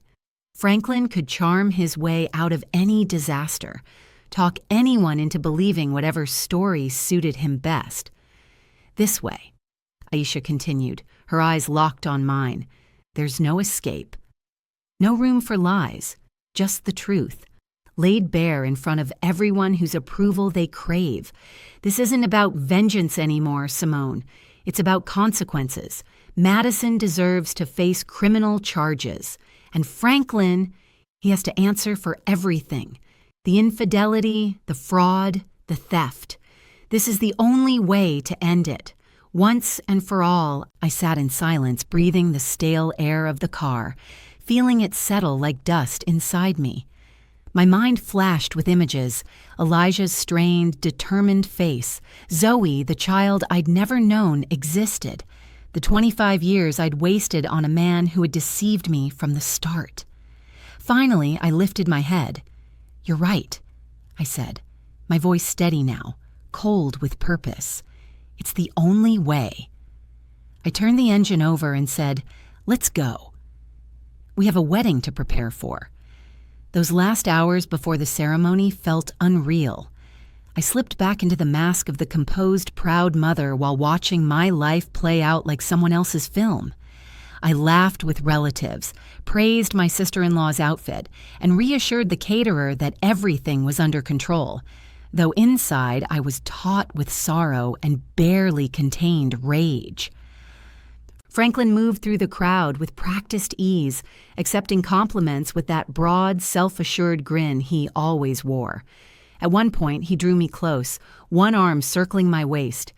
Franklin could charm his way out of any disaster, talk anyone into believing whatever story suited him best. "This way," Aisha continued, her eyes locked on mine. "There's no escape. No room for lies, just the truth, laid bare in front of everyone whose approval they crave. This isn't about vengeance anymore, Simone. It's about consequences. Madison deserves to face criminal charges. And Franklin, he has to answer for everything. The infidelity, the fraud, the theft. This is the only way to end it. Once and for all." I sat in silence, breathing the stale air of the car, feeling it settle like dust inside me. My mind flashed with images: Elijah's strained, determined face, Zoe, the child I'd never known existed, the 25 years I'd wasted on a man who had deceived me from the start. Finally, I lifted my head. "You're right," I said, my voice steady now, cold with purpose. "It's the only way." I turned the engine over and said, "Let's go." We have a wedding to prepare for. Those last hours before the ceremony felt unreal. I slipped back into the mask of the composed, proud mother while watching my life play out like someone else's film. I laughed with relatives, praised my sister-in-law's outfit, and reassured the caterer that everything was under control, though inside I was taut with sorrow and barely contained rage. Franklin moved through the crowd with practiced ease, accepting compliments with that broad, self-assured grin he always wore. At one point, he drew me close, one arm circling my waist.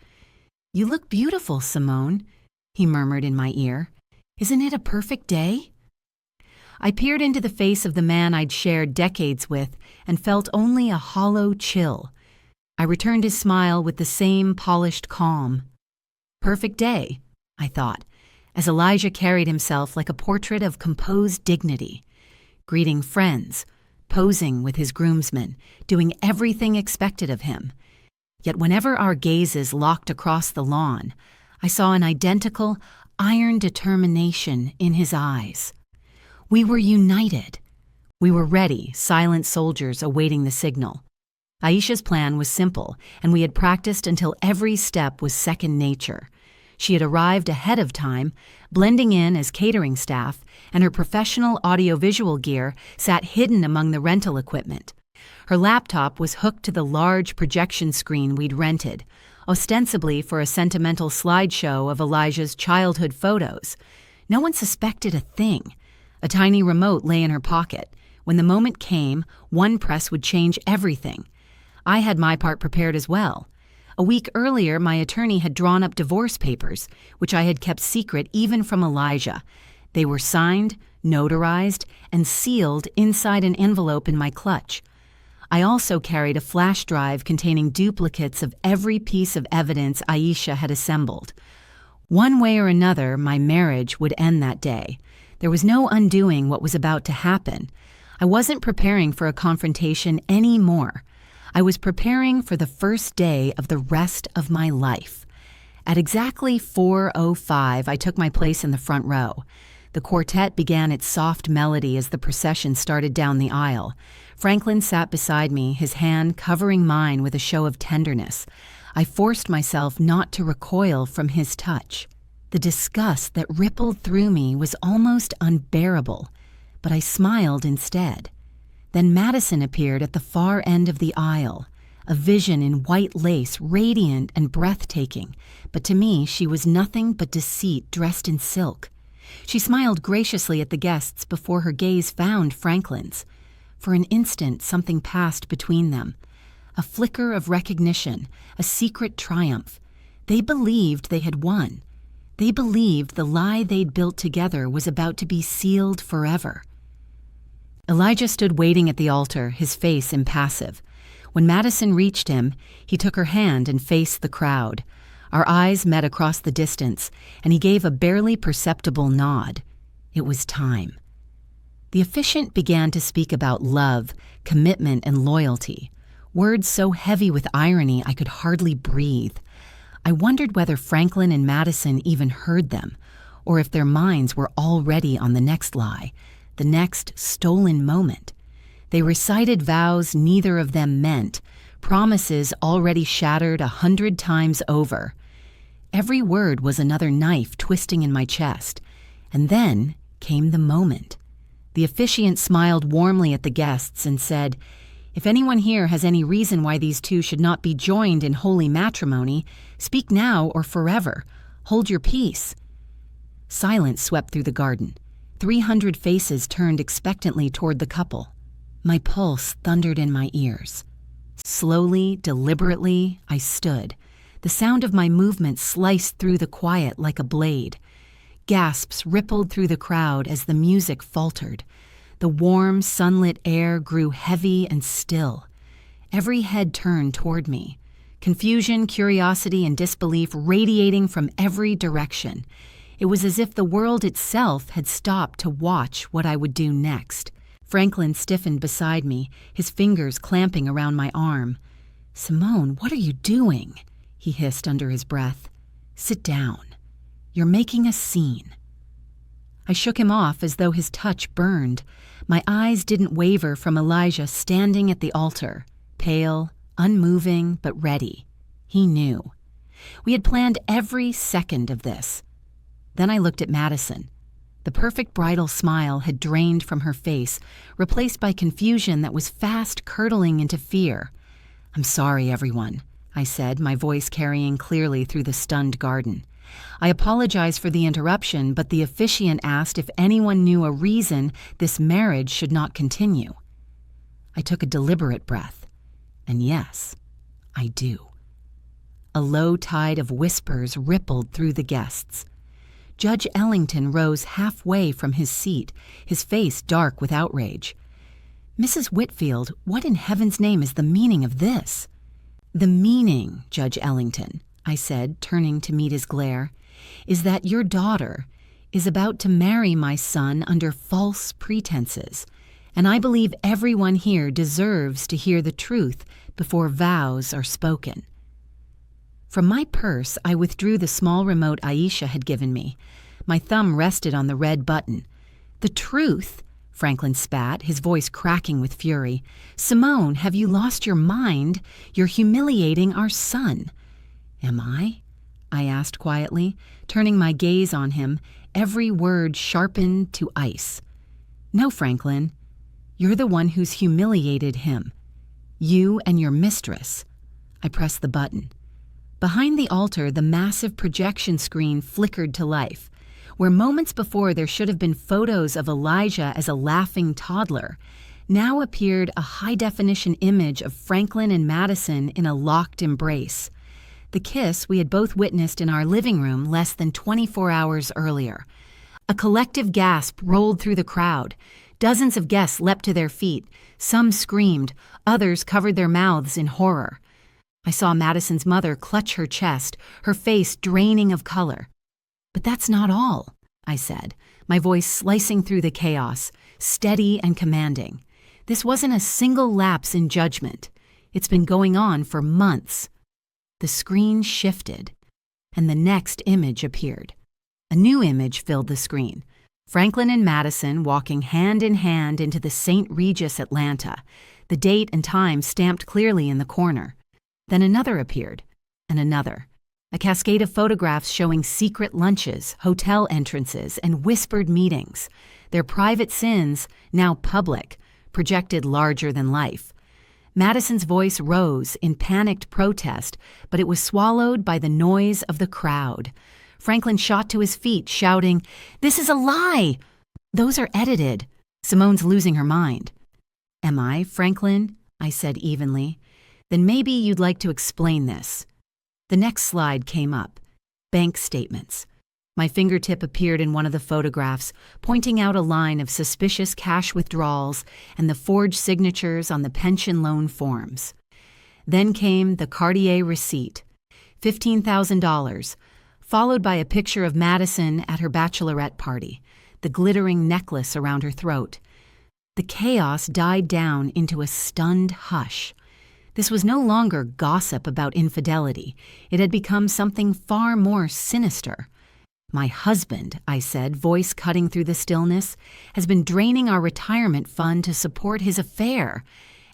"You look beautiful, Simone," he murmured in my ear. "Isn't it a perfect day?" I peered into the face of the man I'd shared decades with and felt only a hollow chill. I returned his smile with the same polished calm. Perfect day, I thought, as Elijah carried himself like a portrait of composed dignity, greeting friends, posing with his groomsmen, doing everything expected of him. Yet whenever our gazes locked across the lawn, I saw an identical, iron determination in his eyes. We were united. We were ready, silent soldiers awaiting the signal. Aisha's plan was simple, and we had practiced until every step was second nature. She had arrived ahead of time, blending in as catering staff, and her professional audiovisual gear sat hidden among the rental equipment. Her laptop was hooked to the large projection screen we'd rented, ostensibly for a sentimental slideshow of Elijah's childhood photos. No one suspected a thing. A tiny remote lay in her pocket. When the moment came, one press would change everything. I had my part prepared as well. A week earlier, my attorney had drawn up divorce papers, which I had kept secret even from Elijah. They were signed, notarized, and sealed inside an envelope in my clutch. I also carried a flash drive containing duplicates of every piece of evidence Aisha had assembled. One way or another, my marriage would end that day. There was no undoing what was about to happen. I wasn't preparing for a confrontation anymore. I was preparing for the first day of the rest of my life. At exactly 4:05, I took my place in the front row. The quartet began its soft melody as the procession started down the aisle. Franklin sat beside me, his hand covering mine with a show of tenderness. I forced myself not to recoil from his touch. The disgust that rippled through me was almost unbearable, but I smiled instead. Then Madison appeared at the far end of the aisle, a vision in white lace, radiant and breathtaking, but to me she was nothing but deceit dressed in silk. She smiled graciously at the guests before her gaze found Franklin's. For an instant something passed between them. A flicker of recognition, a secret triumph. They believed they had won. They believed the lie they'd built together was about to be sealed forever. Elijah stood waiting at the altar, his face impassive. When Madison reached him, he took her hand and faced the crowd. Our eyes met across the distance, and he gave a barely perceptible nod. It was time. The officiant began to speak about love, commitment, and loyalty, words so heavy with irony I could hardly breathe. I wondered whether Franklin and Madison even heard them, or if their minds were already on the next lie, the next stolen moment. They recited vows neither of them meant, promises already shattered 100 times over. Every word was another knife twisting in my chest. And then came the moment. The officiant smiled warmly at the guests and said, "If anyone here has any reason why these two should not be joined in holy matrimony, speak now or forever. Hold your peace." Silence swept through the garden. 300 faces turned expectantly toward the couple. My pulse thundered in my ears. Slowly, deliberately, I stood. The sound of my movement sliced through the quiet like a blade. Gasps rippled through the crowd as the music faltered. The warm, sunlit air grew heavy and still. Every head turned toward me. Confusion, curiosity, and disbelief radiating from every direction. It was as if the world itself had stopped to watch what I would do next. Franklin stiffened beside me, his fingers clamping around my arm. "Simone, what are you doing?" he hissed under his breath. "Sit down. You're making a scene." I shook him off as though his touch burned. My eyes didn't waver from Elijah standing at the altar, pale, unmoving, but ready. He knew. We had planned every second of this. Then I looked at Madison. The perfect bridal smile had drained from her face, replaced by confusion that was fast curdling into fear. "I'm sorry, everyone," I said, my voice carrying clearly through the stunned garden. I apologized for the interruption, but the officiant asked if anyone knew a reason this marriage should not continue. I took a deliberate breath, and yes, I do. A low tide of whispers rippled through the guests. Judge Ellington rose halfway from his seat, his face dark with outrage. "Mrs. Whitfield, what in heaven's name is the meaning of this?" "The meaning, Judge Ellington," I said, turning to meet his glare, "is that your daughter is about to marry my son under false pretenses, and I believe everyone here deserves to hear the truth before vows are spoken." From my purse, I withdrew the small remote Aisha had given me. My thumb rested on the red button. "The truth?" Franklin spat, his voice cracking with fury. "Simone, have you lost your mind? You're humiliating our son." "Am I?" I asked quietly, turning my gaze on him, every word sharpened to ice. "No, Franklin. You're the one who's humiliated him. You and your mistress." I pressed the button. Behind the altar, the massive projection screen flickered to life. Where moments before there should have been photos of Elijah as a laughing toddler, now appeared a high-definition image of Franklin and Madison in a locked embrace. The kiss we had both witnessed in our living room less than 24 hours earlier. A collective gasp rolled through the crowd. Dozens of guests leapt to their feet. Some screamed, others covered their mouths in horror. I saw Madison's mother clutch her chest, her face draining of color. "But that's not all," I said, my voice slicing through the chaos, steady and commanding. "This wasn't a single lapse in judgment. It's been going on for months." The screen shifted, and the next image appeared. A new image filled the screen. Franklin and Madison walking hand in hand into the St. Regis, Atlanta, the date and time stamped clearly in the corner. Then another appeared, and another. A cascade of photographs showing secret lunches, hotel entrances, and whispered meetings. Their private sins, now public, projected larger than life. Madison's voice rose in panicked protest, but it was swallowed by the noise of the crowd. Franklin shot to his feet, shouting, "This is a lie! Those are edited." Simone's losing her mind. "Am I, Franklin?" I said evenly. "Then maybe you'd like to explain this." The next slide came up. Bank statements. My fingertip appeared in one of the photographs, pointing out a line of suspicious cash withdrawals and the forged signatures on the pension loan forms. Then came the Cartier receipt, $15,000, followed by a picture of Madison at her bachelorette party, the glittering necklace around her throat. The chaos died down into a stunned hush. This was no longer gossip about infidelity. It had become something far more sinister. "My husband," I said, voice cutting through the stillness, "has been draining our retirement fund to support his affair.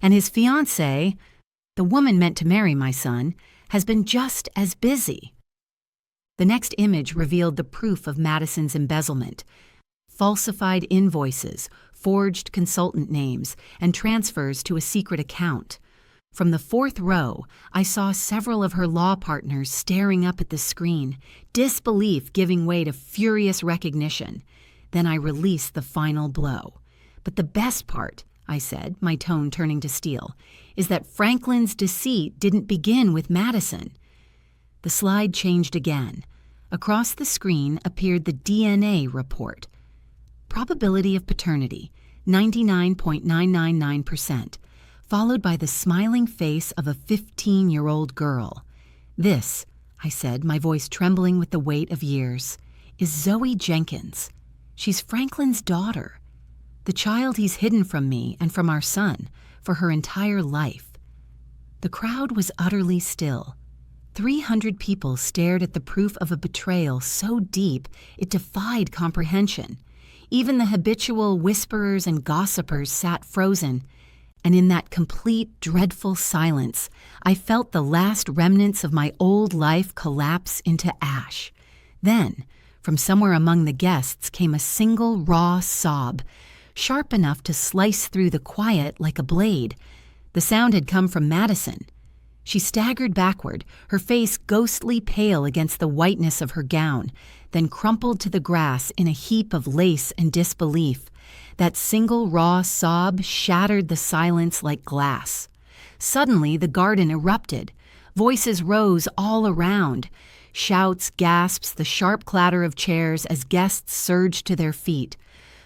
And his fiancée, the woman meant to marry my son, has been just as busy." The next image revealed the proof of Madison's embezzlement. Falsified invoices, forged consultant names, and transfers to a secret account. From the fourth row, I saw several of her law partners staring up at the screen, disbelief giving way to furious recognition. Then I released the final blow. "But the best part," I said, my tone turning to steel, "is that Franklin's deceit didn't begin with Madison." The slide changed again. Across the screen appeared the DNA report. Probability of paternity, 99.999%. Followed by the smiling face of a 15-year-old girl. "This," I said, my voice trembling with the weight of years, "is Zoe Jenkins. She's Franklin's daughter. The child he's hidden from me and from our son for her entire life." The crowd was utterly still. 300 people stared at the proof of a betrayal so deep it defied comprehension. Even the habitual whisperers and gossipers sat frozen. And in that complete, dreadful silence, I felt the last remnants of my old life collapse into ash. Then, from somewhere among the guests came a single raw sob, sharp enough to slice through the quiet like a blade. The sound had come from Madison. She staggered backward, her face ghostly pale against the whiteness of her gown, then crumpled to the grass in a heap of lace and disbelief. That single raw sob shattered the silence like glass. Suddenly, the garden erupted. Voices rose all around. Shouts, gasps, the sharp clatter of chairs as guests surged to their feet.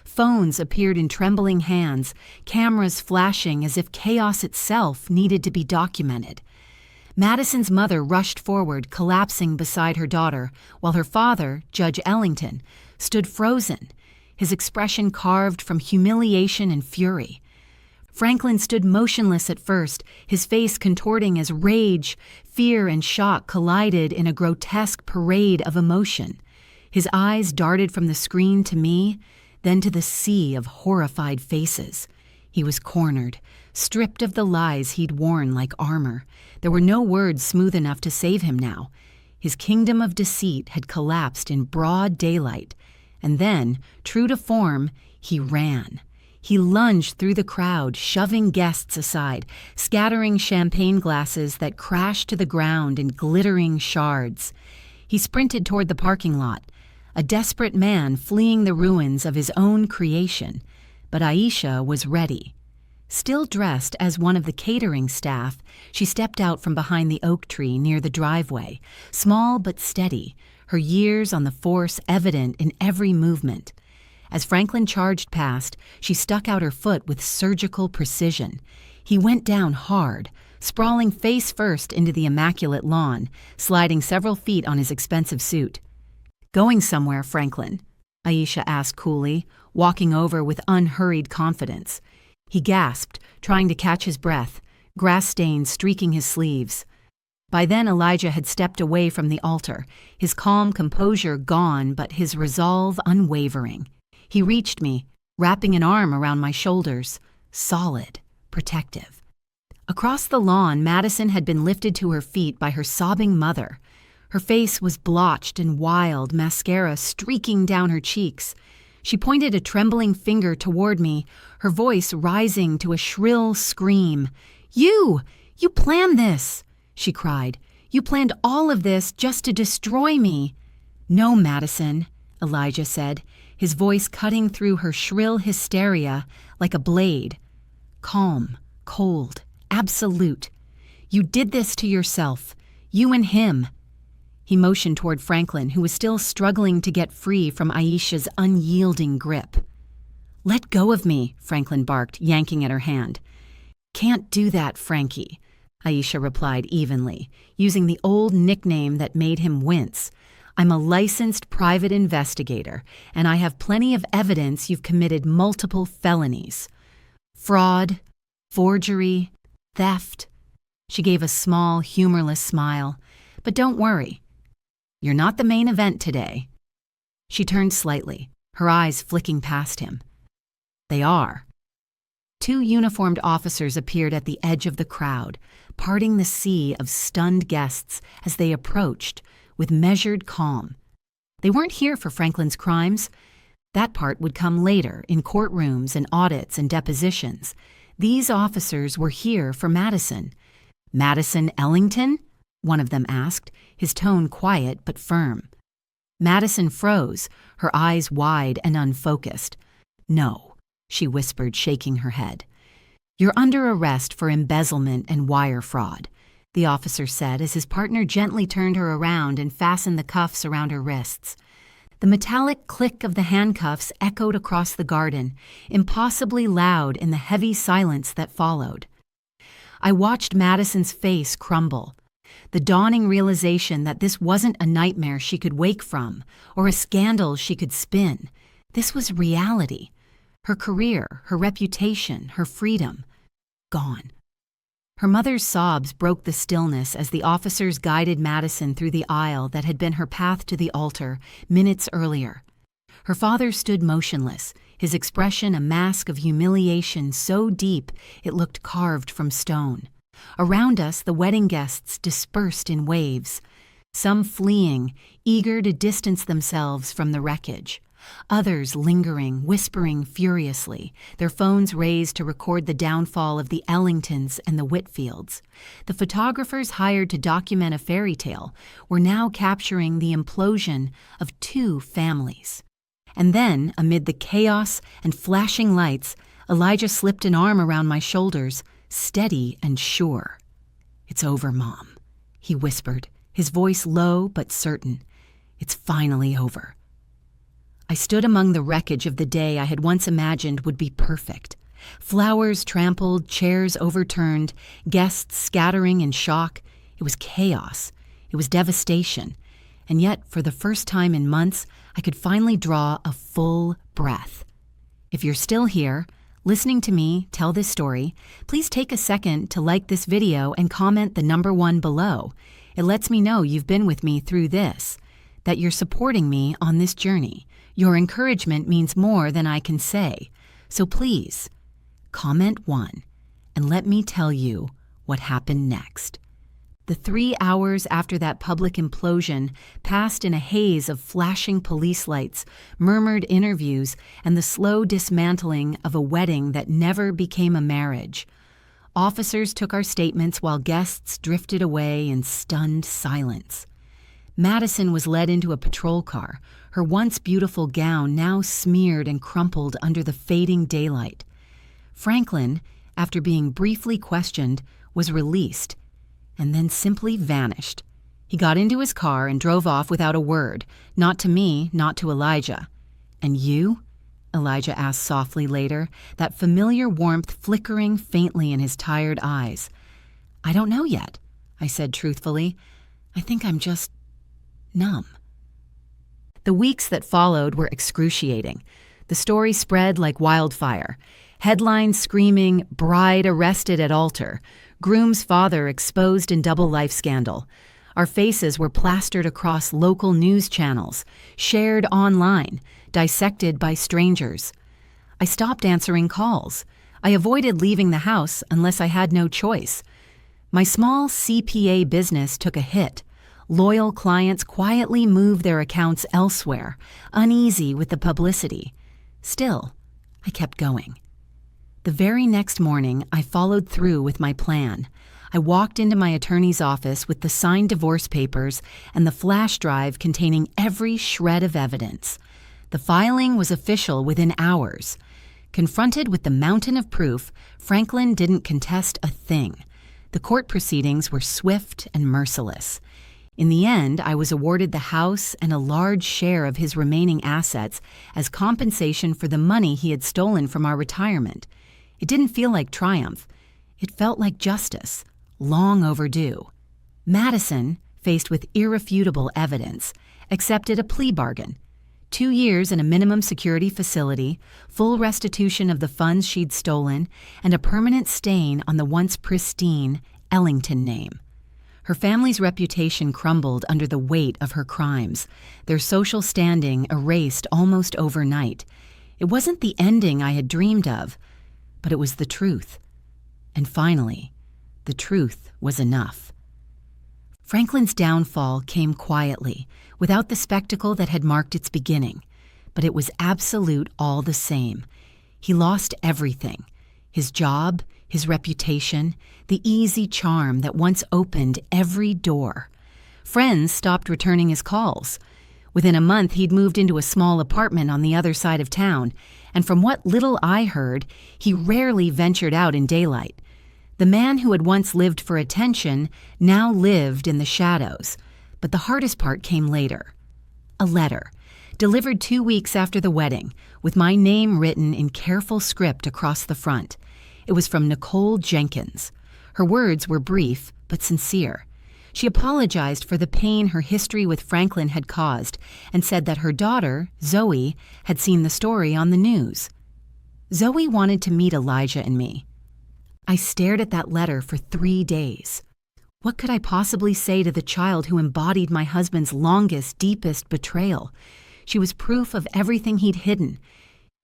Phones appeared in trembling hands, cameras flashing as if chaos itself needed to be documented. Madison's mother rushed forward, collapsing beside her daughter, while her father, Judge Ellington, stood frozen, his expression carved from humiliation and fury. Franklin stood motionless at first, his face contorting as rage, fear, and shock collided in a grotesque parade of emotion. His eyes darted from the screen to me, then to the sea of horrified faces. He was cornered, stripped of the lies he'd worn like armor. There were no words smooth enough to save him now. His kingdom of deceit had collapsed in broad daylight. And then, true to form, he ran. He lunged through the crowd, shoving guests aside, scattering champagne glasses that crashed to the ground in glittering shards. He sprinted toward the parking lot, a desperate man fleeing the ruins of his own creation. But Aisha was ready. Still dressed as one of the catering staff, she stepped out from behind the oak tree near the driveway, small but steady, her years on the force evident in every movement. As Franklin charged past, she stuck out her foot with surgical precision. He went down hard, sprawling face first into the immaculate lawn, sliding several feet on his expensive suit. "Going somewhere, Franklin?" Aisha asked coolly, walking over with unhurried confidence. He gasped, trying to catch his breath, grass stains streaking his sleeves. By then Elijah had stepped away from the altar, his calm composure gone but his resolve unwavering. He reached me, wrapping an arm around my shoulders, solid, protective. Across the lawn, Madison had been lifted to her feet by her sobbing mother. Her face was blotched and wild, mascara streaking down her cheeks. She pointed a trembling finger toward me, her voice rising to a shrill scream. You planned this, she cried. You planned all of this just to destroy me. No, Madison, Elijah said, his voice cutting through her shrill hysteria like a blade. Calm, cold, absolute. You did this to yourself. You and him. He motioned toward Franklin, who was still struggling to get free from Aisha's unyielding grip. Let go of me, Franklin barked, yanking at her hand. Can't do that, Frankie, Aisha replied evenly, using the old nickname that made him wince. I'm a licensed private investigator, and I have plenty of evidence you've committed multiple felonies. Fraud, forgery, theft. She gave a small, humorless smile. But don't worry. You're not the main event today. She turned slightly, her eyes flicking past him. They are. 2 uniformed officers appeared at the edge of the crowd, parting the sea of stunned guests as they approached with measured calm. They weren't here for Franklin's crimes. That part would come later in courtrooms and audits and depositions. These officers were here for Madison. Madison Ellington? One of them asked, his tone quiet but firm. Madison froze, her eyes wide and unfocused. No, she whispered, shaking her head. You're under arrest for embezzlement and wire fraud, the officer said as his partner gently turned her around and fastened the cuffs around her wrists. The metallic click of the handcuffs echoed across the garden, impossibly loud in the heavy silence that followed. I watched Madison's face crumble. The dawning realization that this wasn't a nightmare she could wake from, or a scandal she could spin. This was reality. Her career, her reputation, her freedom. Gone. Her mother's sobs broke the stillness as the officers guided Madison through the aisle that had been her path to the altar minutes earlier. Her father stood motionless, his expression a mask of humiliation so deep it looked carved from stone. Around us, the wedding guests dispersed in waves, some fleeing, eager to distance themselves from the wreckage. Others lingering, whispering furiously, their phones raised to record the downfall of the Ellingtons and the Whitfields. The photographers hired to document a fairy tale were now capturing the implosion of 2 families. And then, amid the chaos and flashing lights, Elijah slipped an arm around my shoulders, steady and sure. It's over, Mom, he whispered, his voice low but certain. It's finally over. I stood among the wreckage of the day I had once imagined would be perfect. Flowers trampled, chairs overturned, guests scattering in shock. It was chaos. It was devastation. And yet, for the first time in months, I could finally draw a full breath. If you're still here, listening to me tell this story, please take a second to like this video and comment the number 1 below. It lets me know you've been with me through this, that you're supporting me on this journey. Your encouragement means more than I can say. So please, comment 1 and let me tell you what happened next. The 3 hours after that public implosion passed in a haze of flashing police lights, murmured interviews, and the slow dismantling of a wedding that never became a marriage. Officers took our statements while guests drifted away in stunned silence. Madison was led into a patrol car, her once beautiful gown now smeared and crumpled under the fading daylight. Franklin, after being briefly questioned, was released, and then simply vanished. He got into his car and drove off without a word, not to me, not to Elijah. And you? Elijah asked softly later, that familiar warmth flickering faintly in his tired eyes. I don't know yet, I said truthfully. I think I'm just numb. The weeks that followed were excruciating. The story spread like wildfire. Headlines screaming, "Bride arrested at altar," groom's father exposed in double life scandal. Our faces were plastered across local news channels, shared online, dissected by strangers. I stopped answering calls. I avoided leaving the house unless I had no choice. My small CPA business took a hit. Loyal clients quietly moved their accounts elsewhere, uneasy with the publicity. Still, I kept going. The very next morning, I followed through with my plan. I walked into my attorney's office with the signed divorce papers and the flash drive containing every shred of evidence. The filing was official within hours. Confronted with the mountain of proof, Franklin didn't contest a thing. The court proceedings were swift and merciless. In the end, I was awarded the house and a large share of his remaining assets as compensation for the money he had stolen from our retirement. It didn't feel like triumph. It felt like justice, long overdue. Madison, faced with irrefutable evidence, accepted a plea bargain. 2 years in a minimum security facility, full restitution of the funds she'd stolen, and a permanent stain on the once pristine Ellington name. Her family's reputation crumbled under the weight of her crimes, their social standing erased almost overnight. It wasn't the ending I had dreamed of, but it was the truth. And finally, the truth was enough. Franklin's downfall came quietly, without the spectacle that had marked its beginning, but it was absolute all the same. He lost everything: his job, his reputation, the easy charm that once opened every door. Friends stopped returning his calls. Within a month, he'd moved into a small apartment on the other side of town, and from what little I heard, he rarely ventured out in daylight. The man who had once lived for attention now lived in the shadows. But the hardest part came later. A letter, delivered 2 weeks after the wedding, with my name written in careful script across the front. It was from Nicole Jenkins. Her words were brief but sincere. She apologized for the pain her history with Franklin had caused and said that her daughter, Zoe, had seen the story on the news. Zoe wanted to meet Elijah and me. I stared at that letter for 3 days. What could I possibly say to the child who embodied my husband's longest, deepest betrayal? She was proof of everything he'd hidden,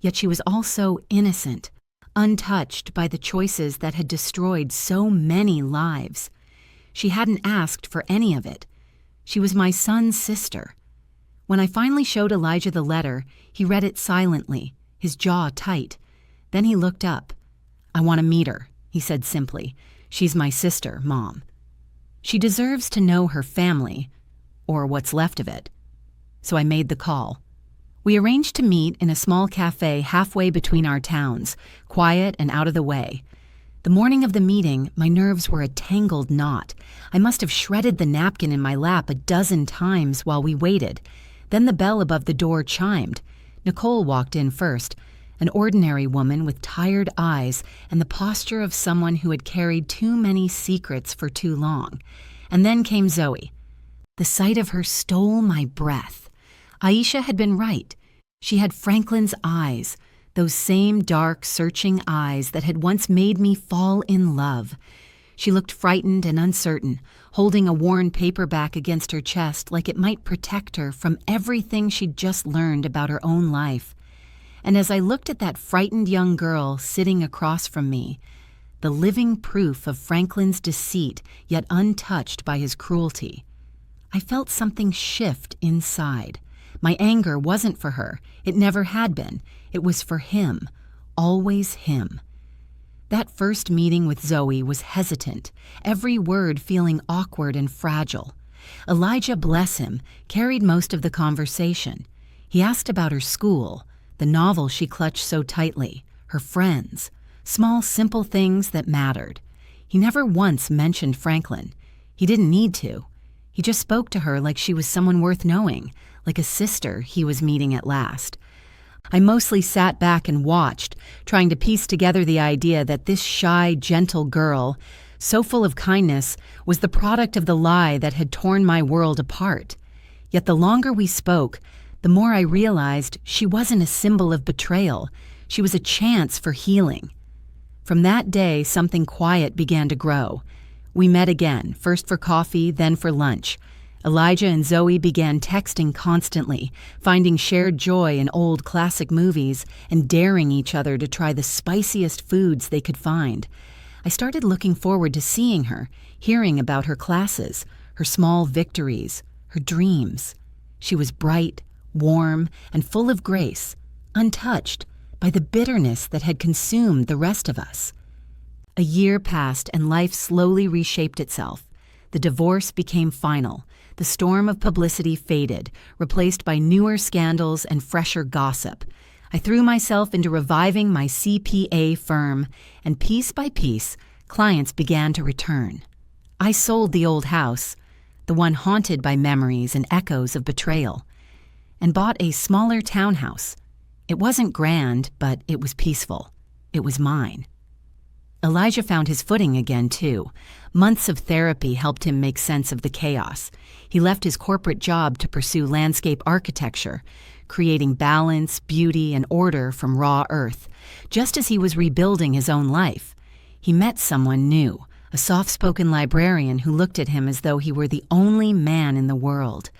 yet she was also innocent, untouched by the choices that had destroyed so many lives. She hadn't asked for any of it. She was my son's sister. When I finally showed Elijah the letter, he read it silently, his jaw tight. Then he looked up. "I want to meet her," he said simply. "She's my sister, Mom. She deserves to know her family, or what's left of it." So I made the call. We arranged to meet in a small cafe halfway between our towns, quiet and out of the way. The morning of the meeting, my nerves were a tangled knot. I must have shredded the napkin in my lap a dozen times while we waited. Then the bell above the door chimed. Nicole walked in first, an ordinary woman with tired eyes and the posture of someone who had carried too many secrets for too long. And then came Zoe. The sight of her stole my breath. Aisha had been right. She had Franklin's eyes, those same dark, searching eyes that had once made me fall in love. She looked frightened and uncertain, holding a worn paperback against her chest like it might protect her from everything she'd just learned about her own life. And as I looked at that frightened young girl sitting across from me, the living proof of Franklin's deceit, yet untouched by his cruelty, I felt something shift inside. My anger wasn't for her. It never had been. It was for him. Always him. That first meeting with Zoe was hesitant, every word feeling awkward and fragile. Elijah, bless him, carried most of the conversation. He asked about her school, the novel she clutched so tightly, her friends, small, simple things that mattered. He never once mentioned Franklin. He didn't need to. He just spoke to her like she was someone worth knowing, like a sister he was meeting at last. I mostly sat back and watched, trying to piece together the idea that this shy, gentle girl, so full of kindness, was the product of the lie that had torn my world apart. Yet the longer we spoke, the more I realized she wasn't a symbol of betrayal. She was a chance for healing. From that day, something quiet began to grow. We met again, first for coffee, then for lunch. Elijah and Zoe began texting constantly, finding shared joy in old classic movies and daring each other to try the spiciest foods they could find. I started looking forward to seeing her, hearing about her classes, her small victories, her dreams. She was bright, warm, and full of grace, untouched by the bitterness that had consumed the rest of us. A year passed and life slowly reshaped itself. The divorce became final. The storm of publicity faded, replaced by newer scandals and fresher gossip. I threw myself into reviving my CPA firm, and piece by piece, clients began to return. I sold the old house, the one haunted by memories and echoes of betrayal, and bought a smaller townhouse. It wasn't grand, but it was peaceful. It was mine. Elijah found his footing again, too. Months of therapy helped him make sense of the chaos. He left his corporate job to pursue landscape architecture, creating balance, beauty, and order from raw earth. Just as he was rebuilding his own life, he met someone new, a soft-spoken librarian who looked at him as though he were the only man in the world.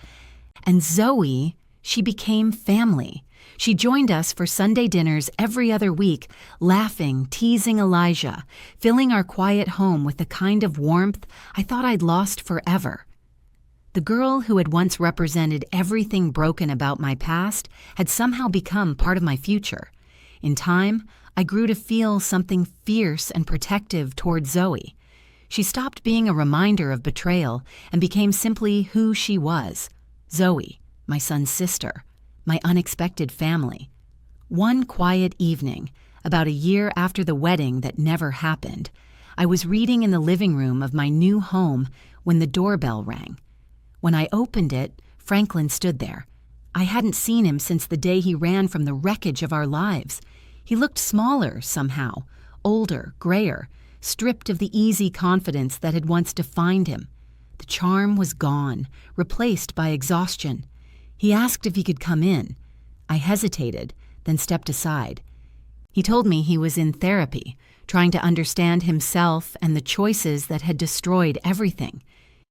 And Zoe, she became family. She joined us for Sunday dinners every other week, laughing, teasing Elijah, filling our quiet home with the kind of warmth I thought I'd lost forever. The girl who had once represented everything broken about my past had somehow become part of my future. In time, I grew to feel something fierce and protective toward Zoe. She stopped being a reminder of betrayal and became simply who she was, Zoe, my son's sister. My unexpected family. One quiet evening, about a year after the wedding that never happened, I was reading in the living room of my new home when the doorbell rang. When I opened it, Franklin stood there. I hadn't seen him since the day he ran from the wreckage of our lives. He looked smaller somehow, older, grayer, stripped of the easy confidence that had once defined him. The charm was gone, replaced by exhaustion. He asked if he could come in. I hesitated, then stepped aside. He told me he was in therapy, trying to understand himself and the choices that had destroyed everything.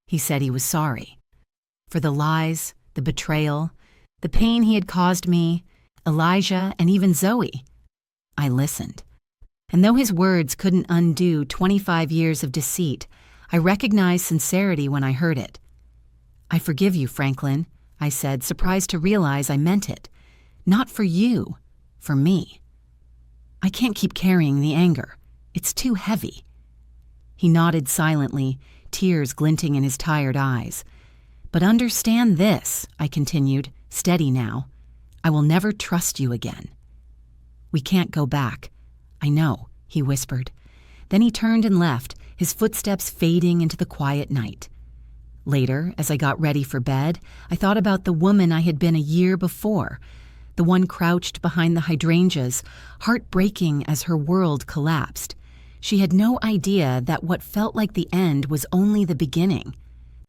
He said he was sorry. For the lies, the betrayal, the pain he had caused me, Elijah, and even Zoe. I listened. And though his words couldn't undo 25 years of deceit, I recognized sincerity when I heard it. "I forgive you, Franklin," I said, surprised to realize I meant it. "Not for you, for me. I can't keep carrying the anger. It's too heavy." He nodded silently, tears glinting in his tired eyes. "But understand this," I continued, steady now. "I will never trust you again." "We can't go back." "I know," he whispered. Then he turned and left, his footsteps fading into the quiet night. Later, as I got ready for bed, I thought about the woman I had been a year before, the one crouched behind the hydrangeas, heartbreaking as her world collapsed. She had no idea that what felt like the end was only the beginning.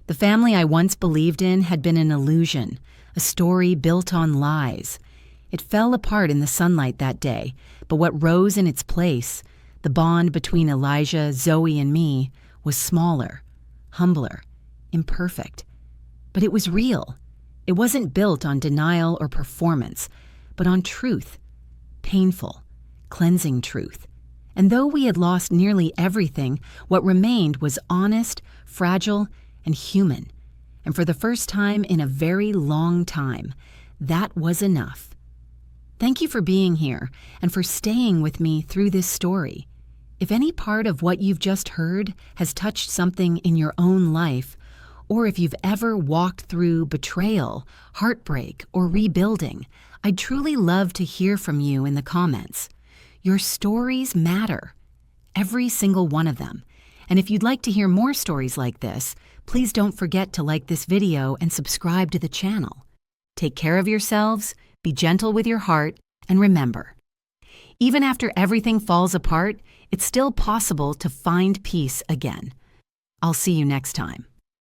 The family I once believed in had been an illusion, a story built on lies. It fell apart in the sunlight that day, but what rose in its place, the bond between Elijah, Zoe, and me, was smaller, humbler, imperfect. But it was real. It wasn't built on denial or performance, but on truth. Painful, cleansing truth. And though we had lost nearly everything, what remained was honest, fragile, and human. And for the first time in a very long time, that was enough. Thank you for being here and for staying with me through this story. If any part of what you've just heard has touched something in your own life, or if you've ever walked through betrayal, heartbreak, or rebuilding, I'd truly love to hear from you in the comments. Your stories matter, every single one of them. And if you'd like to hear more stories like this, please don't forget to like this video and subscribe to the channel. Take care of yourselves, be gentle with your heart, and remember, even after everything falls apart, it's still possible to find peace again. I'll see you next time.